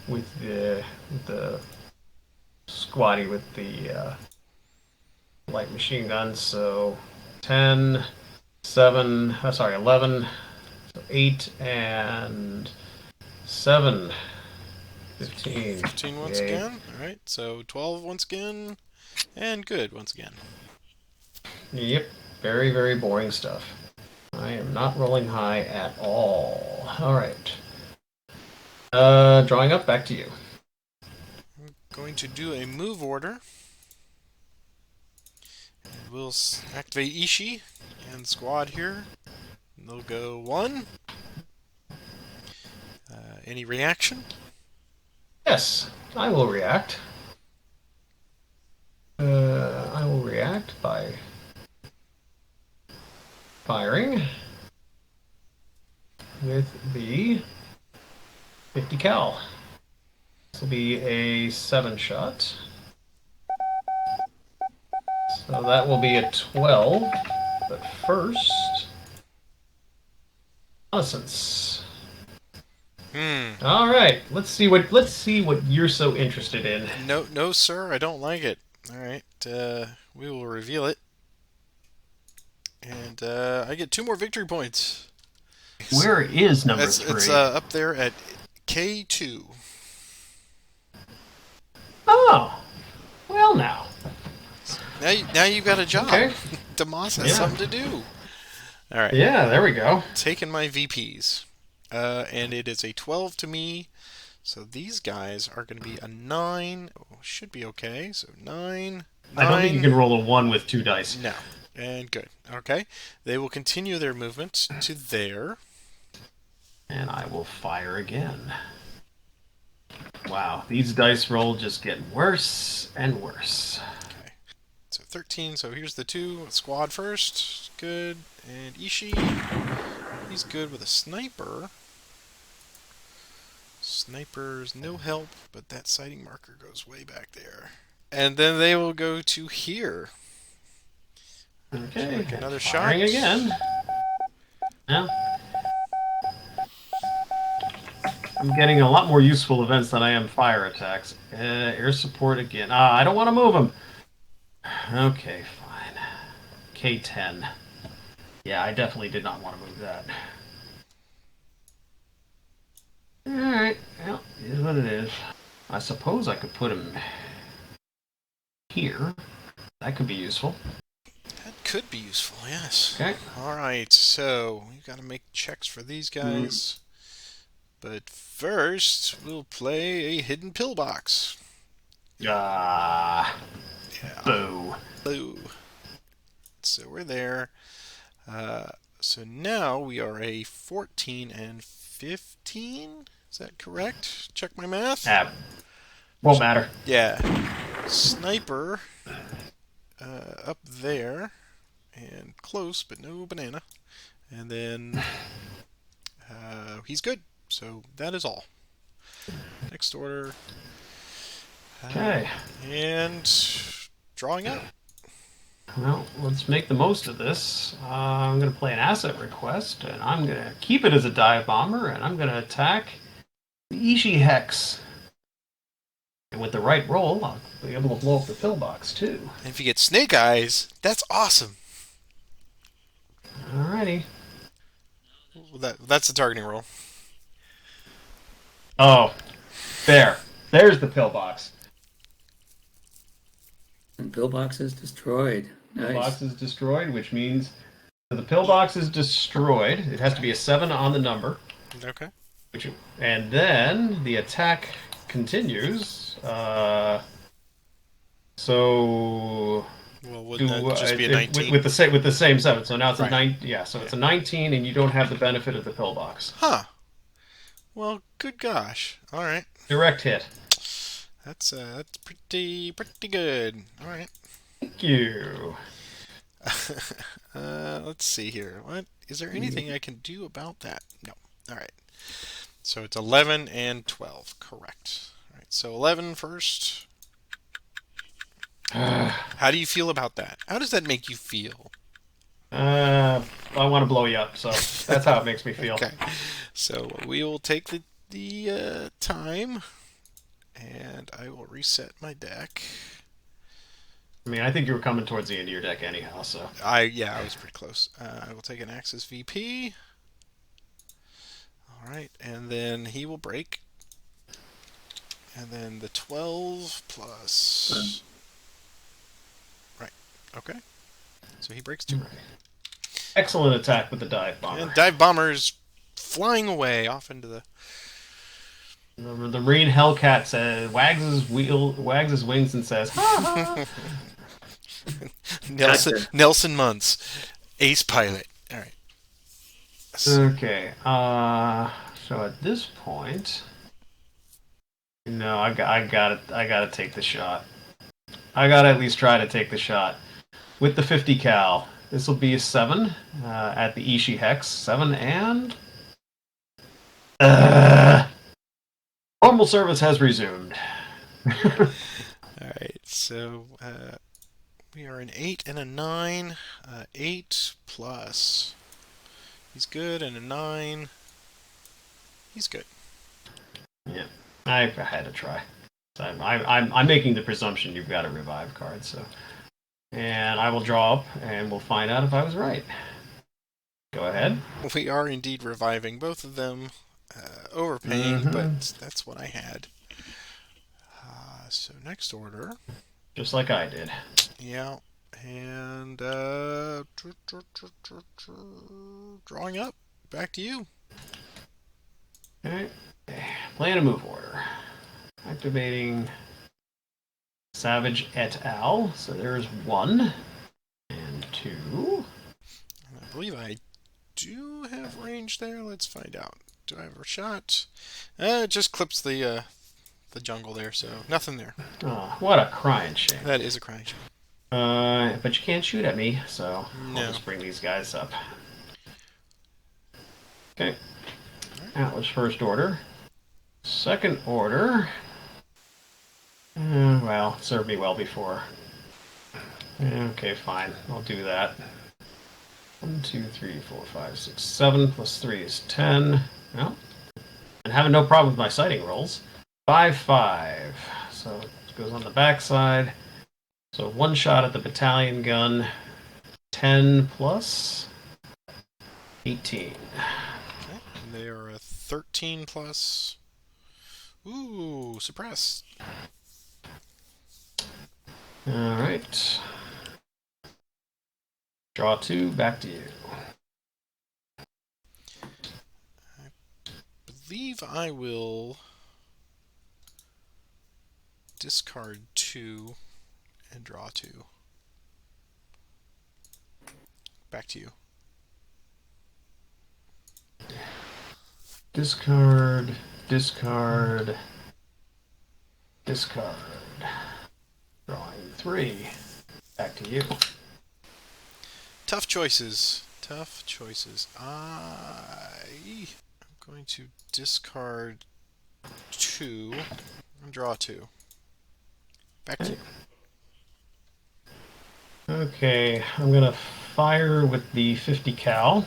with the squatty with the light machine guns. So 10, 7, sorry, 11, so 8, and 7. 15. 15 once Yay. again. All right, so 12 once again, and good once again. Yep, very, very boring stuff. I am not rolling high at all. All right. Drawing up, back to you. I'm going to do a move order. And we'll activate Ishii and squad here. And they'll go 1. Any reaction? Yes, I will react. I will react by firing with the 50 cal. This will be a 7-shot. So that will be a 12. But first, reconnaissance. All right, let's see what you're so interested in. No, sir, I don't like it. All right, we will reveal it, and I get 2 more victory points. Where is number 3? It's up there at K2. Oh, well now. Now you got a job. Okay. Demas has something to do. All right. Yeah, there we go. Taking my VPs. And it is a 12 to me. So these guys are going to be a 9. Oh, should be okay. So 9. I don't think you can roll a 1 with 2 dice. No. And good. Okay. They will continue their movement to there. And I will fire again. Wow, these dice roll just get worse and worse. Okay. So 13. So here's the 2. Squad first. Good. And Ishii. He's good with a sniper. Sniper's no help, but that sighting marker goes way back there. And then they will go to here. Okay, like another firing shot. again. Yeah. I'm getting a lot more useful events than I am fire attacks. Air support again. I don't want to move them. Okay, fine. K10. Yeah, I definitely did not want to move that. Alright, well, it is what it is. I suppose I could put him here. That could be useful. That could be useful, yes. Okay. Alright, so we've got to make checks for these guys. But first, we'll play a hidden pillbox. Yeah. Boo. Boo. So we're there. So now we are a 14 and 15. Is that correct? Check my math. Won't matter. Yeah. Sniper up there. And close, but no banana. And then he's good. So that is all. Next order. Okay. And drawing up. Well, let's make the most of this. I'm going to play an asset request, and I'm going to keep it as a dive bomber, and I'm going to attack the Ishii Hex. And with the right roll, I'll be able to blow up the pillbox, too. And if you get snake eyes, that's awesome. Alrighty. Well, that's the targeting roll. Oh, there. There's the pillbox. And pillbox is destroyed. Nice. Pillbox is destroyed, which means the pillbox is destroyed. It has to be a 7 on the number. Okay. And then the attack continues. So Well, wouldn't that just be a 19? with the same 7. So now it's Right. a 9. Yeah, so it's a 19, and you don't have the benefit of the pillbox. Huh. Well, good gosh. All right. Direct hit. That's pretty good. All right. Thank you. Let's see here. What is there anything I can do about that? No. All right. So it's 11 and 12. Correct. All right. So 11 first. How do you feel about that? How does that make you feel? I want to blow you up, so that's how it makes me feel. Okay. So we will take the time, and I will reset my deck. I mean, I think you were coming towards the end of your deck anyhow, so. I was pretty close. I will take an Axis VP. All right, and then he will break. And then the 12 plus. Right. Okay. So he breaks 2. Excellent attack with the dive bomber. And dive bombers flying away off into the. The Marine Hellcat says, wags his wings and says, ha ha. Nelson Muntz, ace pilot. All right. Okay. So at this point, I gotta take the shot. I gotta at least try to take the shot with the 50 cal. This will be a 7 at the Ishii Hex. 7 and normal service has resumed. All right. So we are an 8 and a 9. 8 plus. He's good, and a 9. He's good. Yeah, I had to try. I'm making the presumption you've got a revive card, so. And I will draw up, and we'll find out if I was right. Go ahead. We are indeed reviving both of them. Overpaying, but that's what I had. So next order. Just like I did. Yeah. And drawing up. Back to you. Okay. Plan a move order. Activating Savage et al. So there's 1 and 2. I believe I do have range there. Let's find out. Do I have a shot? It just clips the jungle there, so nothing there. Oh, what a crying shame. That is a crying shame. But you can't shoot at me, so No. I'll just bring these guys up. Okay. Atlas first order. Second order. Well, served me well before. Okay, fine. I'll do that. 1, 2, 3, 4, 5, 6, 7 plus 3 is 10. Well, and having no problem with my sighting rolls. 5, 5. So it goes on the backside. So 1 shot at the battalion gun. 10 plus 18. Okay. And they are a 13 plus. Ooh, suppressed. Alright. Draw 2, back to you. I believe I will discard 2 and draw 2. Back to you. Discard, discard, discard. Drawing 3. Back to you. Tough choices. Tough choices. I'm going to discard 2 and draw 2. Back to you. Okay, I'm gonna fire with the 50 cal.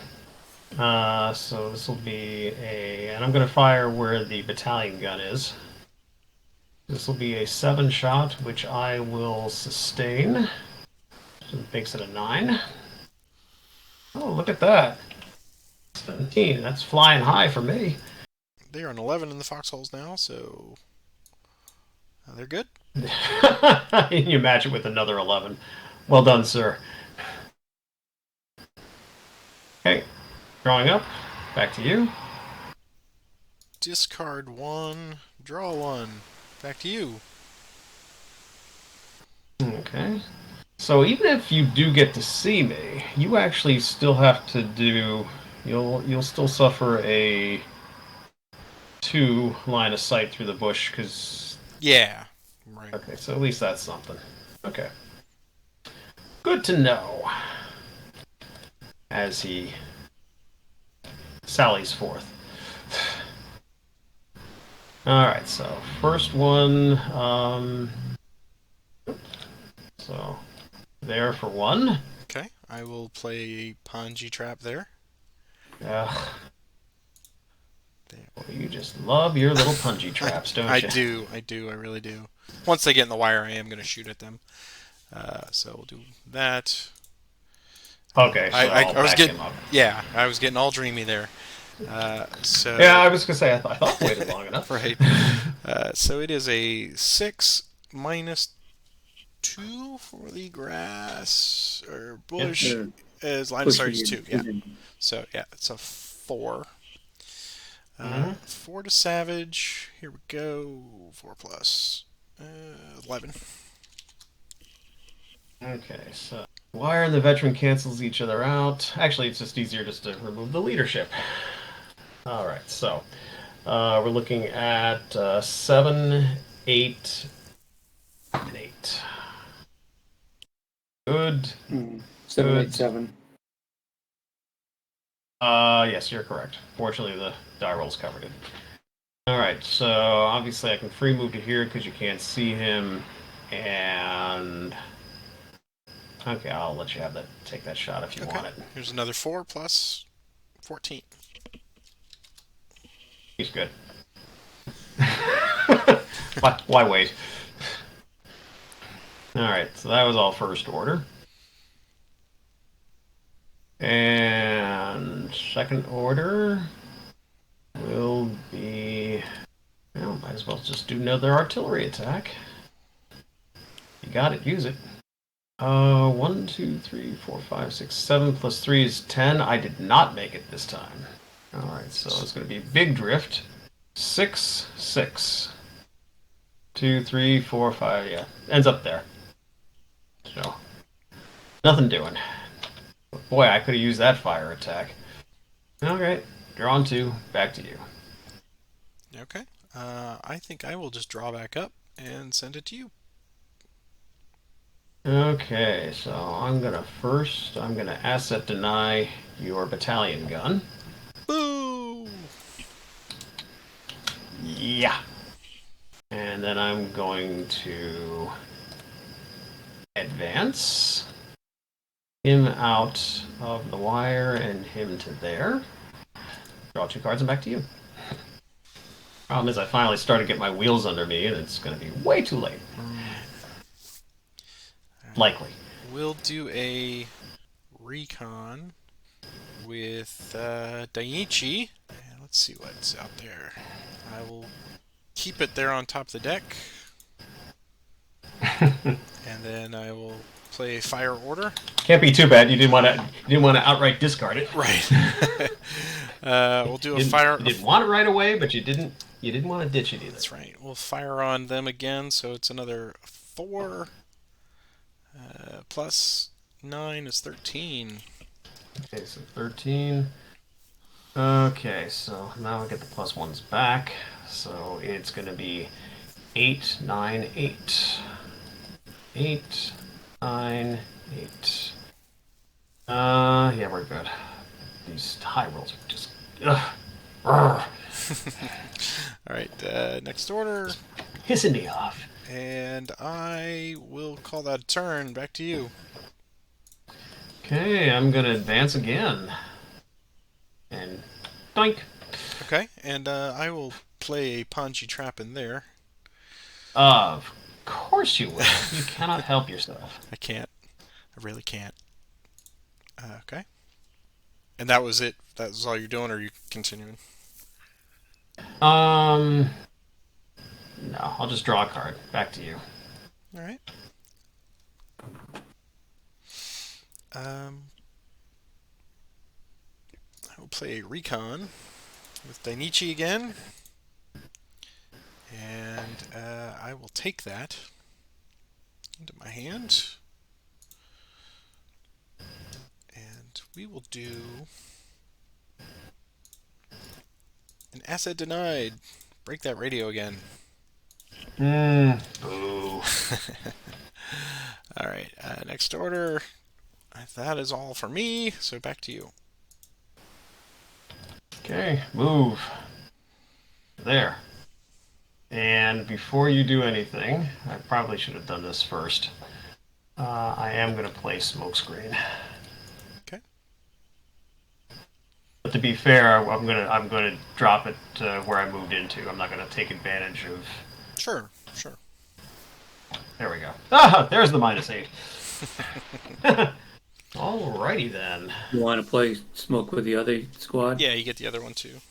So this will be and I'm gonna fire where the battalion gun is. This will be a 7 shot, which I will sustain. So it makes it a 9. Oh, look at that. 17. That's flying high for me. They are an 11 in the foxholes now, so they're good. You match it with another 11. Well done, sir. Okay, drawing up. Back to you. Discard 1, draw 1. Back to you. Okay. So even if you do get to see me, you actually still have to do. You'll still suffer a 2 line of sight through the bush because. Yeah. Right. Okay, so at least that's something. Okay. Good to know. As he sallies forth. Alright, so first one, so there for 1. Okay, I will play Ponji Trap there. Ugh. Well, you just love your little punji traps, don't you? I do, I really do. Once they get in the wire, I am going to shoot at them. So we'll do that. Okay, so I was back getting, him up. yeah, I was getting all dreamy there. So Yeah, I was gonna say I thought I waited long enough. right. So it is a 6 minus 2 for the grass or bush. Uh, As line of sight Bushy is 2. and Yeah. hidden. So yeah, it's a 4. Mhm. 4 to savage. Here we go. 4 plus 11. Okay, so wire and the veteran cancels each other out. Actually, it's just easier just to remove the leadership. All right, so we're looking at 7, 8, and 8. Good. 787. Yes, you're correct. Fortunately, the die rolls covered it. All right, so obviously I can free move to here because you can't see him, and okay, I'll let you have that. Take that shot if you want it. Here's another 4 plus 14. He's good. Why wait? All right, so that was all first order. And second order will be... Well, might as well just do another artillery attack. You got it, use it. 1, 2, 3, 4, 5, 6, 7 plus 3 is 10. I did not make it this time. Alright, so it's going to be big drift. 6, 6. 2, 3, 4, 5, yeah. Ends up there. So, nothing doing. But boy, I could have used that fire attack. Alright, drawn 2, back to you. Okay. I think I will just draw back up and send it to you. Okay, so I'm gonna asset deny your battalion gun. Boo! Yeah. And then I'm going to advance him out of the wire and him to there. Draw 2 cards and back to you. Problem is I finally started to get my wheels under me and it's going to be way too late. Likely. We'll do a recon with Daiichi. And let's see what's out there. I will keep it there on top of the deck. And then I will play a fire order. Can't be too bad. You didn't want to outright discard it. Right. We'll do a fire. You didn't want it right away, but you didn't want to ditch it either. That's right. We'll fire on them again, so it's another 4. Plus 9 is 13. Okay, so 13. Okay, so now I get the plus 1s back. So it's going to be 8, 9, 8. 8, 9, 8. Yeah, we're good. These high rolls are just... Ugh. Alright, next order. Hissing me off. And I will call that a turn. Back to you. Okay, I'm going to advance again. And doink. Okay, and I will play a Ponji Trap in there. Of course you will. You cannot help yourself. I can't. I really can't. Okay. And that was it? That was all you're doing, or are you continuing? No, I'll just draw a card. Back to you. Alright. I will play a recon with Dainichi again. And I will take that into my hand. And we will do an asset denied. Break that radio again. Boo. Alright, next order. That is all for me, so back to you. Okay, move. There. And before you do anything, I probably should have done this first. I am going to play Smokescreen. Okay. But to be fair, I'm going to drop it where I moved into. I'm not going to take advantage of... Sure, sure. There we go. Ah, there's the -8. Alrighty then. You want to play smoke with the other squad? Yeah, you get the other one too.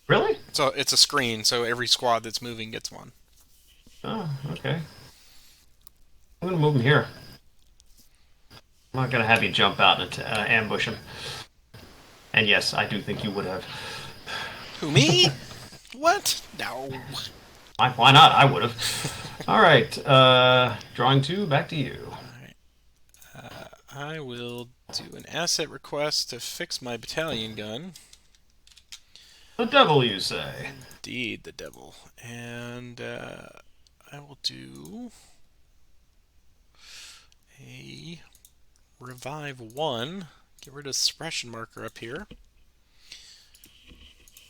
Really? So it's a screen, so every squad that's moving gets one. Oh, okay. I'm gonna move him here. I'm not gonna have you jump out and ambush him. And yes, I do think you would have. Who, me? What? No. Why not? I would have. All right. Drawing 2. Back to you. I will do an asset request to fix my battalion gun. The devil, you say? Indeed, the devil. And I will do a revive 1. Get rid of suppression marker up here.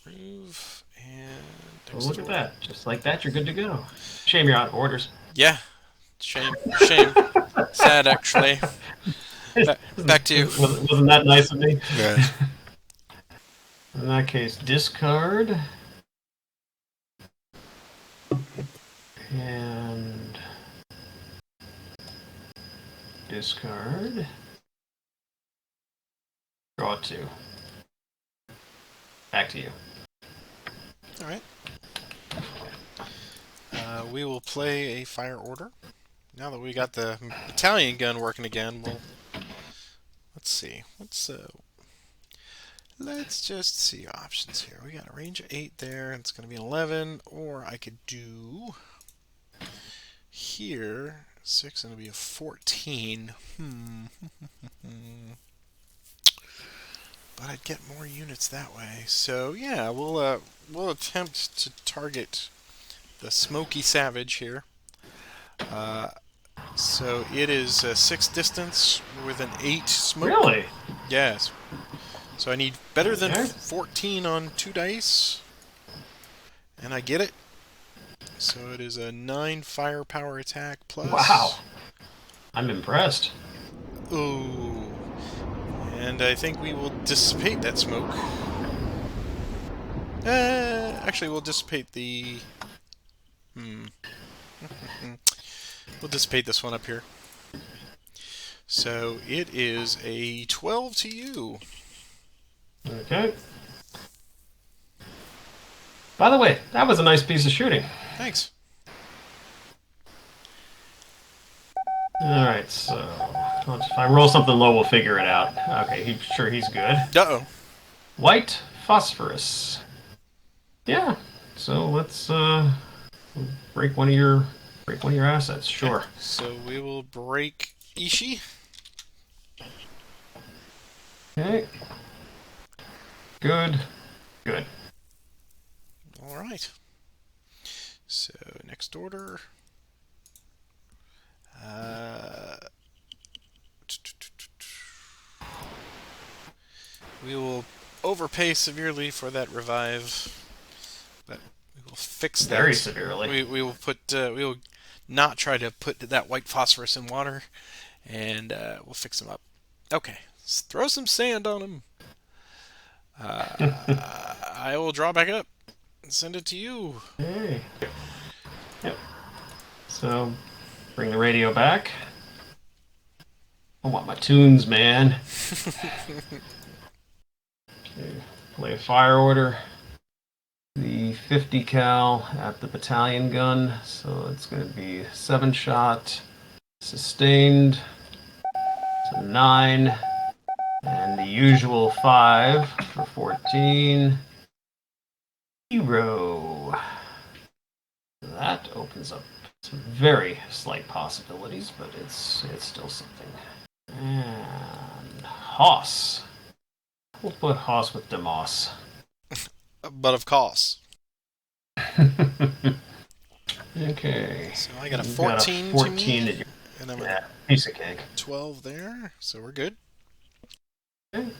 Remove and Oh, look at that. Just like that, you're good to go. Shame you're out of orders. Yeah. Shame. Shame. Sad, actually. Back to you. Wasn't that nice of me? Yeah. In that case, discard. And discard. Draw 2. Back to you. All right. We will play a fire order. Now that we got the battalion gun working again, let's see. Let's just see options here. We got a range of 8 there, and it's going to be an 11, or I could do here 6 and it'll be a 14. But I'd get more units that way. So yeah, we'll attempt to target the Smoky Savage here. So it is a 6 distance with an 8 smoke. Really? Yes. So I need better than Okay. 14 on 2 dice. And I get it. So it is a 9 firepower attack plus. Wow. I'm impressed. Ooh. And I think we will dissipate that smoke. Actually, we'll dissipate the... We'll dissipate this one up here. So it is a 12 to you. Okay. By the way, that was a nice piece of shooting. Thanks. Alright, so if I roll something low, we'll figure it out. Okay, he's good. Uh-oh. White phosphorus. Yeah. So let's break one of your assets. Sure. So we will break Ishi. Okay. Good. Good. All right. So next order. We will overpay severely for that revive, but we will fix that. Very severely. We will put. We will not try to put that white phosphorus in water, and we'll fix him up. Okay, let's throw some sand on him. I will draw back up and send it to you. Hey. Yep. So, bring the radio back. I want my tunes, man. Okay. Play a fire order. The 50 cal at the battalion gun. So it's going to be 7-shot, sustained. So 9. And the usual 5 for 14. 0. That opens up some very slight possibilities, but it's still something. And Hoss. We'll put Hoss with Demos. But of course. Okay. So I got a You've 14 got a to 14 me, at your, and I'm yeah, piece of cake. 12 there, so we're good. Okay.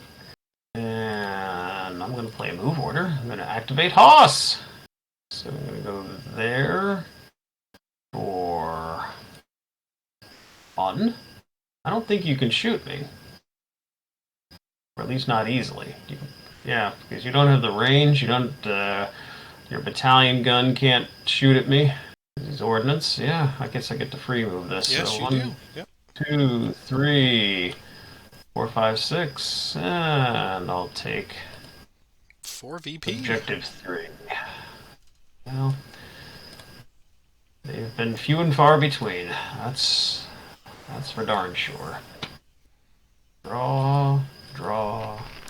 And I'm going to play a move order. I'm going to activate Hoss. So I'm going to go there for fun. I don't think you can shoot me. Or at least not easily. Yeah, because you don't have the range. You don't. Your battalion gun can't shoot at me. Use ordnance. Yeah, I guess I get to free move this. Yes, so you do. Yep. 2, 3, 4, 5, 6, and I'll take 4 VP. objective 3. Well, they've been few and far between. That's for darn sure. Draw.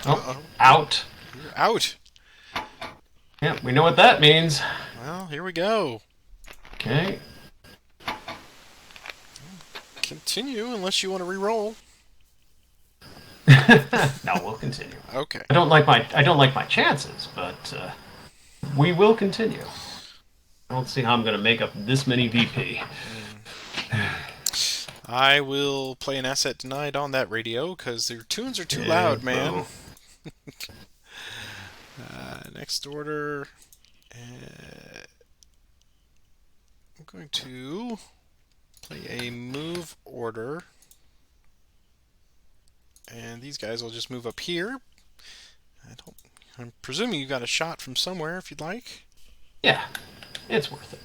Oh, out. You're out. Yeah, we know what that means. Well, here we go. Okay. Continue unless you want to re-roll. No, we'll continue. Okay. I don't like my chances, but we will continue. I don't see how I'm going to make up this many VP. I will play an asset denied on that radio because their tunes are too loud, man. Next order. I'm going to play a move order. And these guys will just move up here. I'm presuming you got a shot from somewhere if you'd like. Yeah, it's worth it.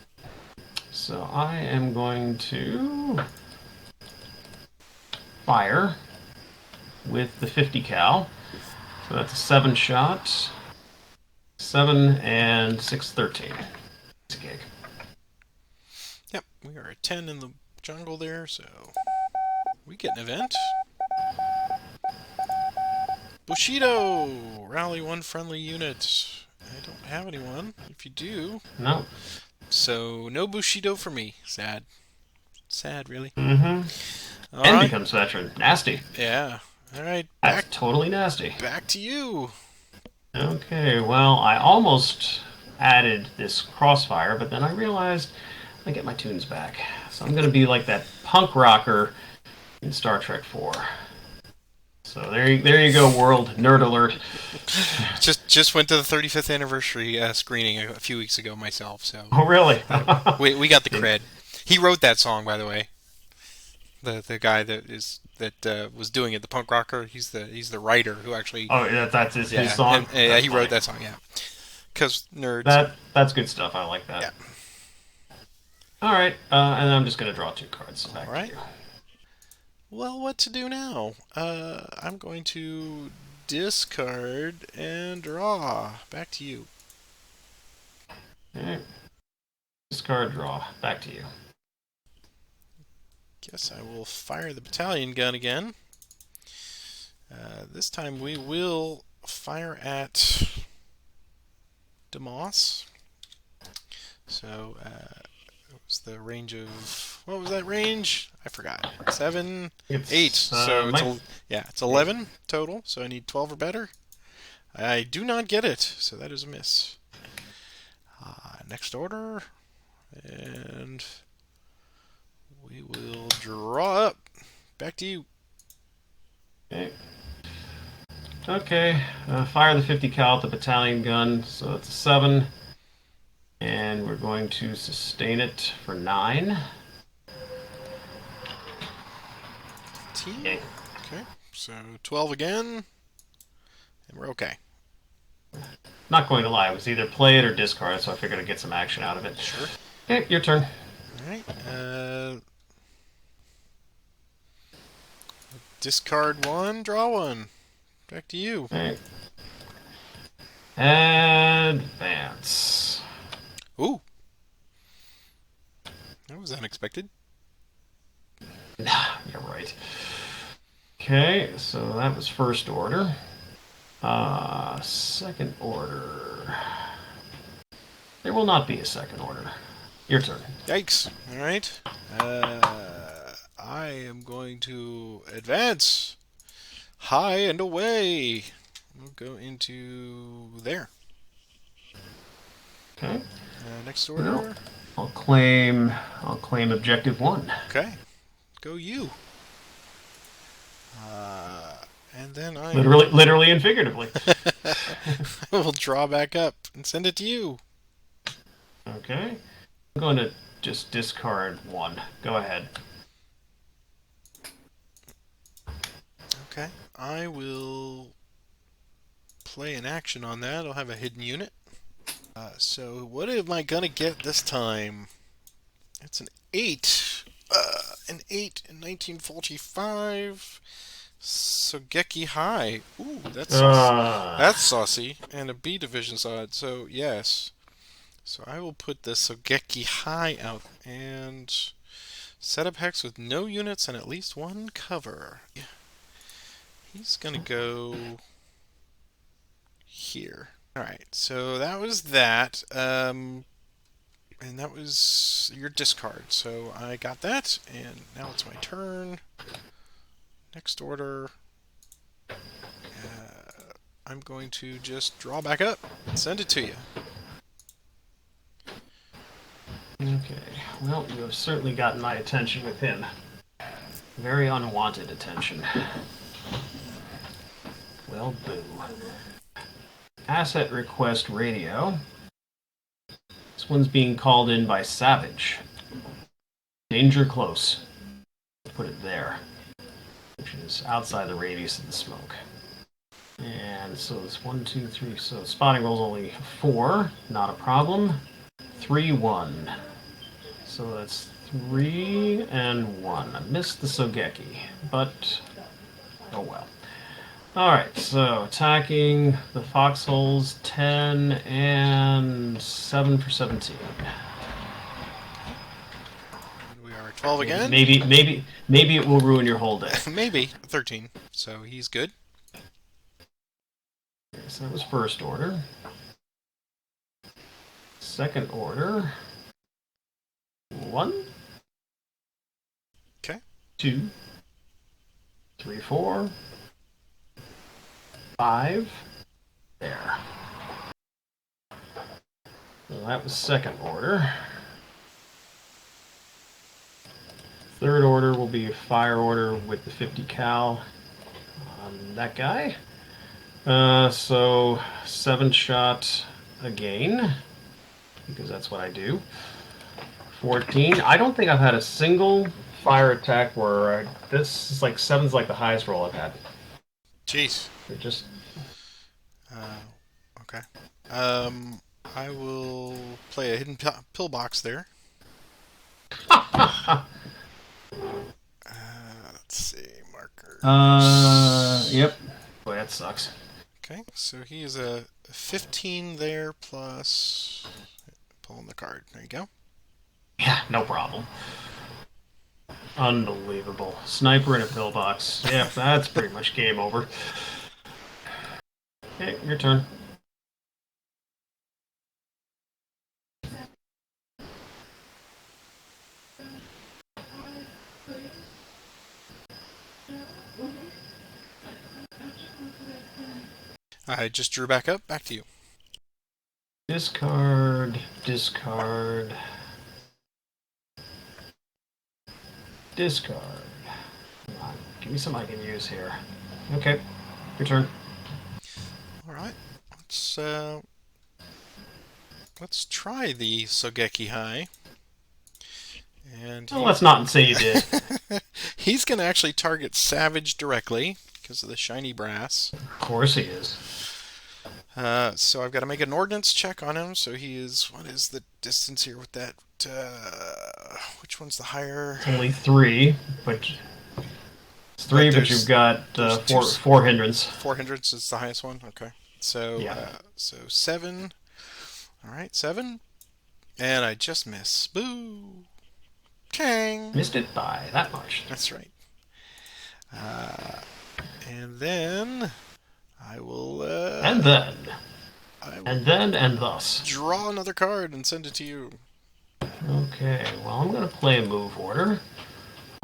So I am going to fire with the 50 cal. So that's a 7 shot. 7 and 6, 13. It's a gig. Yep, we are at 10 in the jungle there, so we get an event. Bushido! Rally 1 friendly unit. I don't have anyone. If you do... No. So, no Bushido for me. Sad. Sad, really. Mm-hmm. All And right. becomes veteran. Nasty. Yeah. Alright, That's totally nasty. back to you. Okay, well, I almost added this crossfire, but then I realized I get my tunes back. So I'm going to be like that punk rocker in Star Trek 4. So there you go, world nerd alert. Just went to the 35th anniversary screening a few weeks ago myself, so Oh, really? we got the cred. He wrote that song, by the way. The guy that was doing it, the punk rocker. He's the writer who actually. Oh, that's his song. And, he wrote funny. that song, yeah. Because nerds. That's good stuff. I like that. Yeah. All right, and I'm just gonna draw 2 cards. Back All right. to you. Well, what to do now? I'm going to discard and draw. Back to you. Okay. Discard, draw. Back to you. Guess I will fire the battalion gun again. This time we will fire at Demos. So, what was the range of... What was that range? I forgot. 7, It's, 8. So, Mike- it's 11 total. So I need 12 or better. I do not get it. So that is a miss. Next order. And... we will draw up. Back to you. Okay. Okay. Fire the 50 cal at the battalion gun. So it's a 7. And we're going to sustain it for 9. Okay. Okay. So 12 again. And we're okay. Not going to lie, it was either play it or discard, so I figured I'd get some action out of it. Sure. Okay, your turn. Alright. Discard 1, draw 1. Back to you. Okay. Advance. Ooh. That was unexpected. Nah, you're right. Okay, so that was first order. Second order. There will not be a second order. Your turn. Yikes. Alright. I am going to advance. High and away. We'll go into there. Okay. Next order. I'll claim objective 1. Okay. Go you. And then I Literally and figuratively. will draw back up and send it to you. Okay. I'm going to just discard 1. Go ahead. Okay. I will play an action on that. I'll have a hidden unit. So what am I going to get this time? It's an 8. An 8 in 1945. Sogeki High. Ooh, that's saucy. That's saucy. And a B division side, so yes. So I will put the Sogeki High out and set up hex with no units and at least one cover. He's gonna go here. Alright, so that was that. And that was your discard. So I got that, and now it's my turn. Next order. I'm going to just draw back up and send it to you. Okay, well, you have certainly gotten my attention with him. Very unwanted attention. Well, boo. Asset request radio. This one's being called in by Savage. Danger close. Put it there, which is outside the radius of the smoke. And so it's 1, 2, 3. So spotting roll's only 4, not a problem. 3, 1. So that's 3 and 1. I missed the Sogeki, but oh well. Alright, so attacking the foxholes, 10 and 7 for 17. We are 12 again. Maybe it will ruin your whole day. Maybe 13. So he's good. Okay, so that was first order. Second order. 1. Okay. 2. 3, 4. 5. There. So that was second order. Third order will be a fire order with the 50 cal on that guy. So 7 shot again, because that's what I do. 14. I don't think I've had a single fire attack where this is like 7's like the highest roll I've had. Jeez. It just. Okay. I will play a hidden pillbox there. Let's see, markers. Yep. Boy, that sucks. Okay, so he is a 15 there plus pulling the card. There you go. Yeah, no problem. Unbelievable. Sniper in a pillbox. Yeah, that's pretty much game over. Okay, your turn. I just drew back up. Back to you. Discard, discard, discard. Come on, give me something I can use here. Okay, your turn. All right. Let's try the Sogeki High. And Well, let's not say you did. he's going to actually target Savage directly because of the shiny brass. Of course he is. So I've got to make an ordnance check on him. So he is. What is the distance here with that? Which one's the higher? It's only 3, but it's 3, but you've got four hindrance. 4 hindrance is the highest one. Okay. So Yeah. So 7. All right, 7. And I just miss. Boo. Kang. Missed it by that much. That's right. And then I will. And then. I will And then and thus. draw another card and send it to you. Okay, well, I'm going to play a move order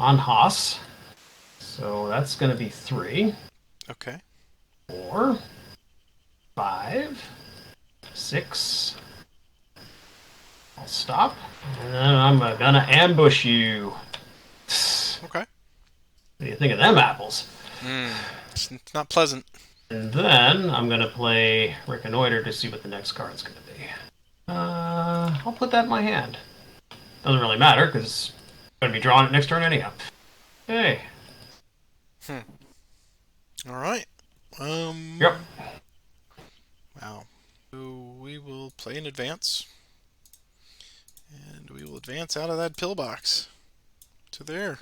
on Haas. So that's going to be 3, Okay. 4, 5, 6. I'll stop. And then I'm going to ambush you. Okay. What do you think of them apples? It's not pleasant. And then I'm going to play Reconnoiter to see what the next card's going to be. I'll put that in my hand. Doesn't really matter, because I'm going to be drawing it next turn anyhow. Hey. All right. Yep. Wow. So we will play in advance. And we will advance out of that pillbox to there.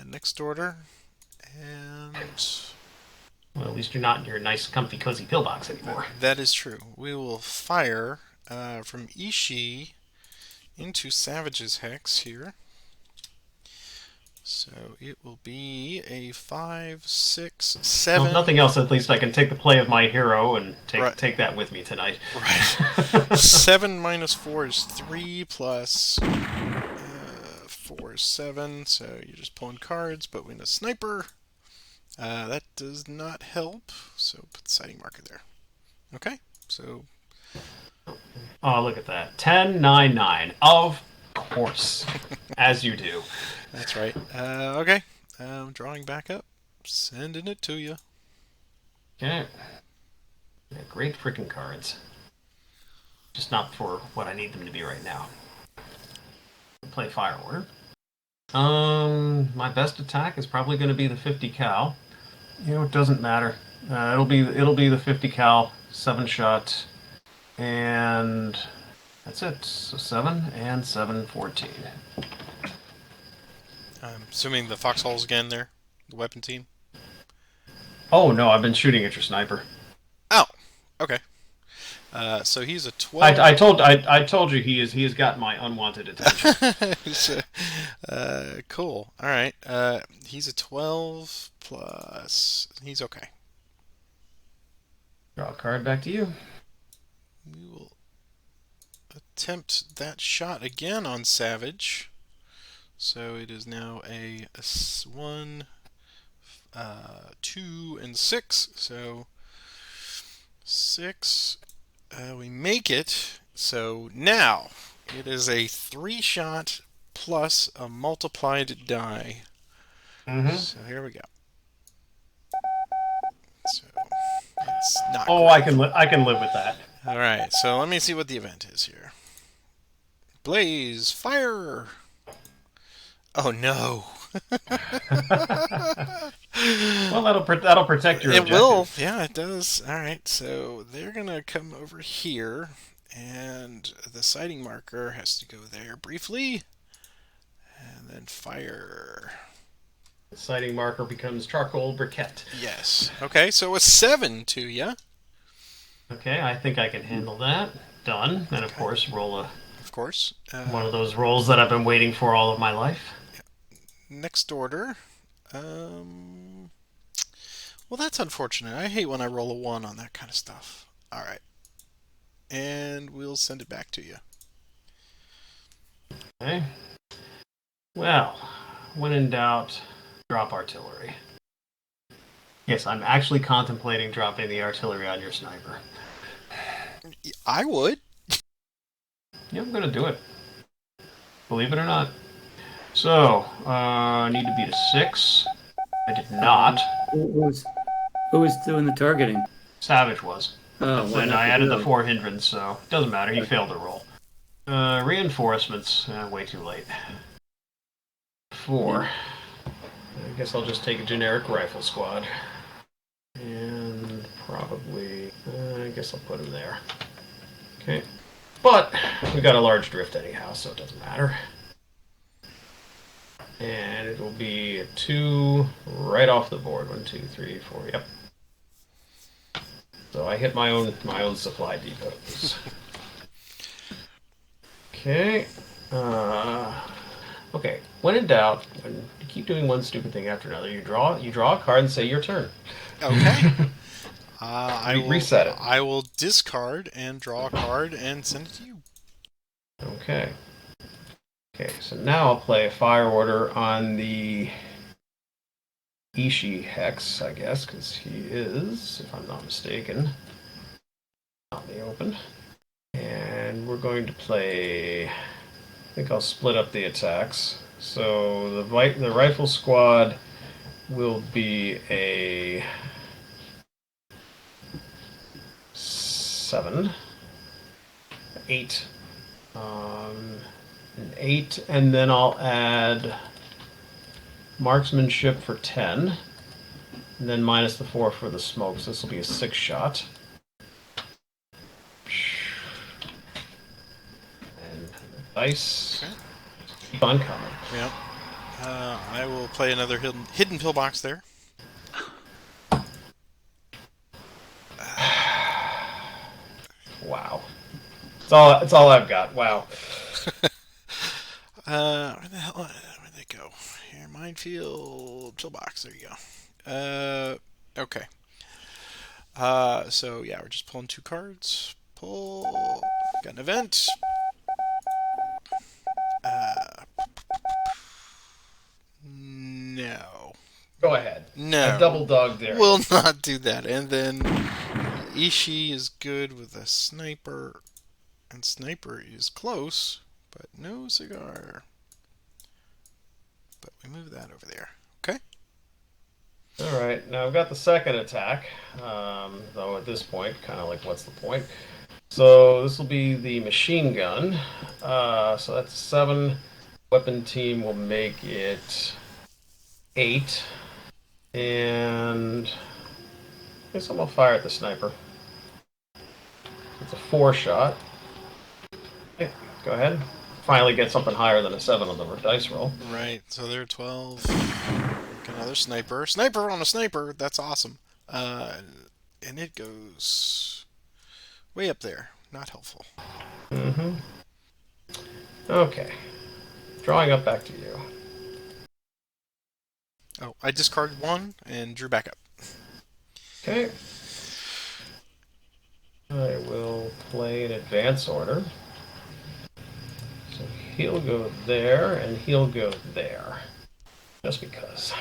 Next order, and Well, at least you're not in your nice, comfy, cozy pillbox anymore. that is true. We will fire from Ishii into Savage's Hex here. So it will be a 5, 6, 7. Well, if nothing else, at least I can take the play of my hero and Right. take that with me tonight. Right. 7 minus 4 is 3 plus 4 is 7. So you're just pulling cards, but with a sniper. That does not help. So put the sighting marker there. Okay. So Oh, look at that. 10, 9, 9. Of course. As you do. that's right. Okay. Drawing back up. Sending it to you. Okay. Yeah, great freaking cards. Just not for what I need them to be right now. Play Fire Order. My best attack is probably going to be the 50 cal. You know, it doesn't matter. It'll be the 50 cal, 7 shot, and that's it. So 7 and 7, 14. I'm assuming the foxholes again there. The weapon team. Oh no, I've been shooting at your sniper. Oh. Okay. So he's a 12. I told you he has got my unwanted attention. Cool. All right. He's a 12 plus. He's okay. Draw a card back to you. We will attempt that shot again on Savage. So it is now a 1, 2, and 6. So 6. We make it. So now it is a 3-shot plus a multiplied die. Mm-hmm. So here we go. So it's not. Oh, great. I can live with that. All right. So let me see what the event is here. Blaze fire. Oh no. Well, that'll protect your It objective. will. Yeah, it does. All right. So they're gonna come over here, and the sighting marker has to go there briefly, and then fire. The sighting marker becomes charcoal briquette. Yes. Okay. So a 7 to ya. Okay, I think I can handle that. Done. And of course, roll Of course. one of those rolls that I've been waiting for all of my life. Next order. Well, that's unfortunate. I hate when I roll a 1 on that kind of stuff. All right. And we'll send it back to you. Okay. Well, when in doubt, drop artillery. Yes, I'm actually contemplating dropping the artillery on your sniper. I would. Yeah, I'm gonna do it. Believe it or not. So, I need to beat a 6. I did not. Who was doing the targeting? Savage was. Oh, But well, then I added the really. 4 hindrance, so it doesn't matter. He failed to roll. Reinforcements, way too late. 4. I guess I'll just take a generic rifle squad. And probably, I guess I'll put him there. Okay. But we got a large drift anyhow, so it doesn't matter. And it will be a 2 right off the board. 1, 2, 3, 4. Yep. So I hit my own supply depots. Okay. Okay. When in doubt, when you keep doing one stupid thing after another, you draw a card and say your turn. Okay. I will Reset it. I will discard and draw a card and send it to you. Okay. Okay, so now I'll play a fire order on the Ishii Hex, I guess, because he is, if I'm not mistaken, out in the open. And we're going to play, I think I'll split up the attacks. So the rifle squad will be a 7, 8, an 8, and then I'll add marksmanship for 10, and then minus the 4 for the smoke, so this will be a 6 shot. And Dice. Okay. Keep on coming. Yep. I will play another hidden pillbox there. Wow. It's all I've got. Wow. Where the hell? Where'd they go? Here, minefield pillbox. There you go. Okay. So yeah, we're just pulling 2 cards. Pull. Got an event. No. Go ahead. No. I double dog there. We'll not do that. And then Ishii is good with a sniper. And sniper is close, but no cigar. But we move that over there. Okay. All right. Now I've got the second attack. Though at this point, kind of like, what's the point? So this will be the machine gun. So that's 7. Weapon team will make it 8. And I guess I'm gonna fire at the sniper. It's a 4 shot. Okay, go ahead. Finally get something higher than a 7 on the dice roll. Right, so they're 12. Another sniper. Sniper on a sniper! That's awesome. And it goes way up there. Not helpful. Mm-hmm. Okay. Drawing up back to you. Oh, I discarded 1 and drew back up. Okay. I will play in advance order. So he'll go there, and he'll go there. Just because.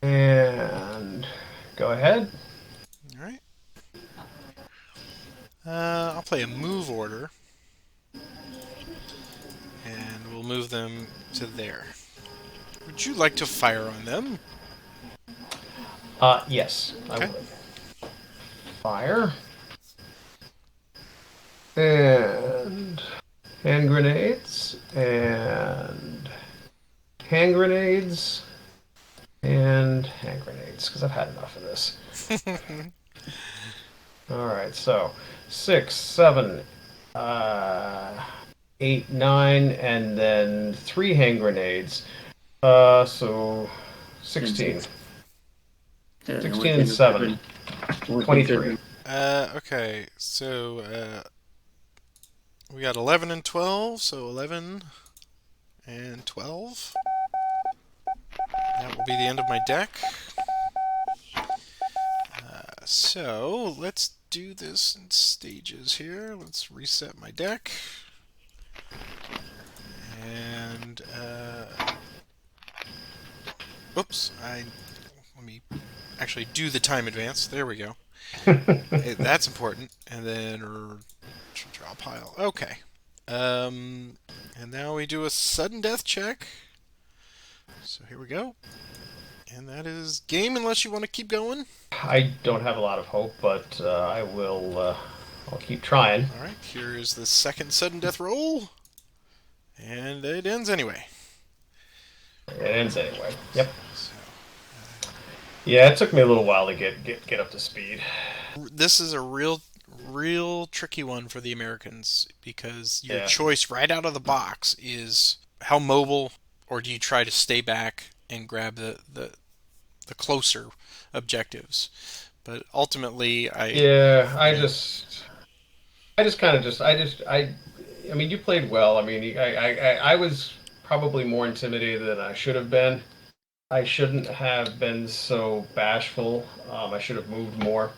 And go ahead. Alright. I'll play a move order. And we'll move them to there. Would you like to fire on them? Yes, Okay. I would. Fire. And hand grenades. And hand grenades. And hand grenades, because I've had enough of this. Alright, so 6, 7, 8, 9, and then 3 hand grenades. So 16. 16 and 7. 23. Okay, so we got 11 and 12, so 11 and 12. That will be the end of my deck. So let's do this in stages here. Let's reset my deck. And oops, let me actually do the time advance. There we go. Hey, that's important. And then draw a pile. Okay. And now we do a sudden death check. So here we go. And that is game unless you want to keep going. I don't have a lot of hope, but I will. I'll keep trying. All right. Here is the second sudden death roll, and it ends anyway. It ends anyway. Yep. So, Yeah, it took me a little while to get up to speed. this is a real tricky one for the Americans because your Yeah. choice right out of the box is how mobile, or do you try to stay back and grab the closer objectives? But ultimately, I mean, you played well. I mean, I was probably more intimidated than I should have been. I shouldn't have been so bashful. I should have moved more.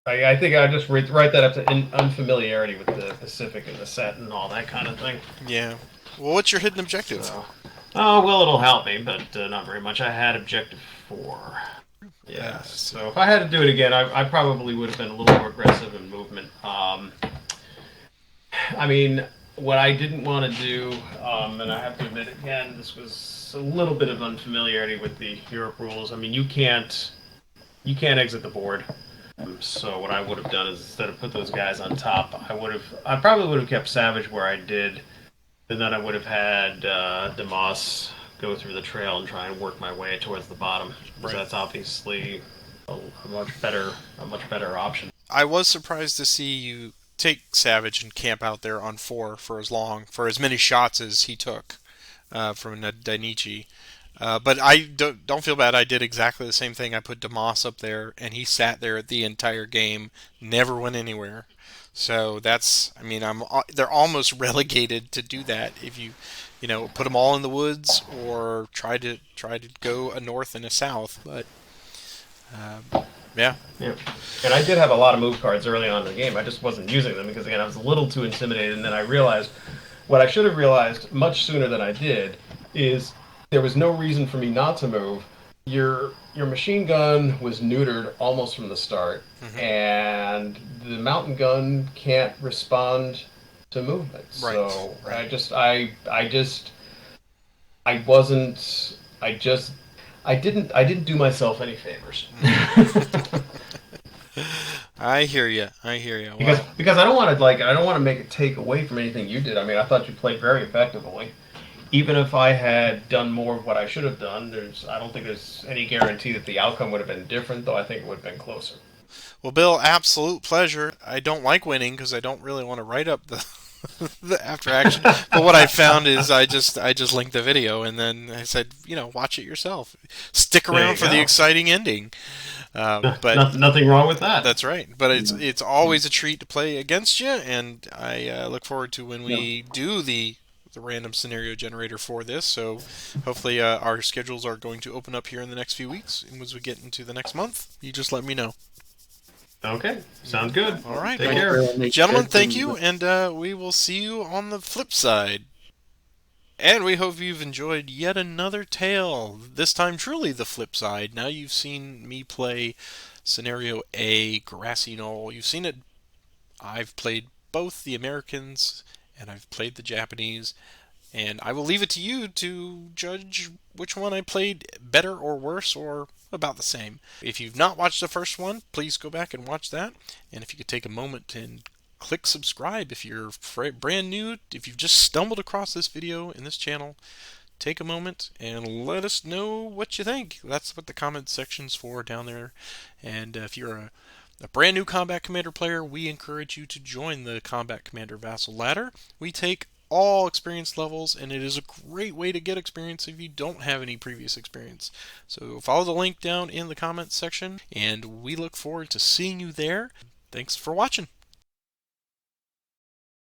I think I just write that up to unfamiliarity with the Pacific and the set and all that kind of thing. yeah. Well, what's your hidden objective? So, oh, well, it'll help me, but not very much. I had objective 4. Yeah, so if I had to do it again, I probably would have been a little more aggressive in movement. I mean, what I didn't want to do, and I have to admit again, this was a little bit of unfamiliarity with the Europe rules. I mean, you can't exit the board. So what I would have done is instead of put those guys on top, I probably would have kept Savage where I did, and then I would have had DeMoss go through the trail and try and work my way towards the bottom. Right. So that's obviously a much better option. I was surprised to see you take Savage and camp out there on 4 for as many shots as he took from Dainichi. But I don't feel bad. I did exactly the same thing. I put DeMoss up there, and he sat there the entire game, never went anywhere. So that's, I mean, they're almost relegated to do that if you put them all in the woods or try to go a north and a south. But yeah. And I did have a lot of move cards early on in the game. I just wasn't using them because, again, I was a little too intimidated. And then I realized what I should have realized much sooner than I did is there was no reason for me not to move. Your machine gun was neutered almost from the start, and the mountain gun can't respond to movement. Right. So right. I didn't do myself any favors. I hear you. Wow. Because I don't want to make it take away from anything you did. I mean, I thought you played very effectively. Even if I had done more of what I should have done, I don't think there's any guarantee that the outcome would have been different, though I think it would have been closer. Well, Bill, absolute pleasure. I don't like winning because I don't really want to write up the after action. But what I found is I just linked the video and then I said, watch it yourself. Stick around for the exciting ending. But nothing wrong with that. That's right. But it's always a treat to play against you, and I look forward to when we do the random scenario generator for this. So hopefully our schedules are going to open up here in the next few weeks, and as we get into the next month, you just let me know. Okay, sounds good. All right. Take care. Gentlemen, thank you, and we will see you on the flip side. And we hope you've enjoyed yet another tale, this time truly the flip side. Now you've seen me play Scenario A, Grassy Knoll. You've seen it. I've played both the Americans and I've played the Japanese, and I will leave it to you to judge which one I played better or worse or about the same. If you've not watched the first one, please go back and watch that, and if you could take a moment and click subscribe if you're brand new, if you've just stumbled across this video in this channel, take a moment and let us know what you think. That's what the comment section's for down there. And if you're a brand new Combat Commander player, we encourage you to join the Combat Commander Vassal Ladder. We take all experience levels, and it is a great way to get experience if you don't have any previous experience. So follow the link down in the comments section, and we look forward to seeing you there. Thanks for watching.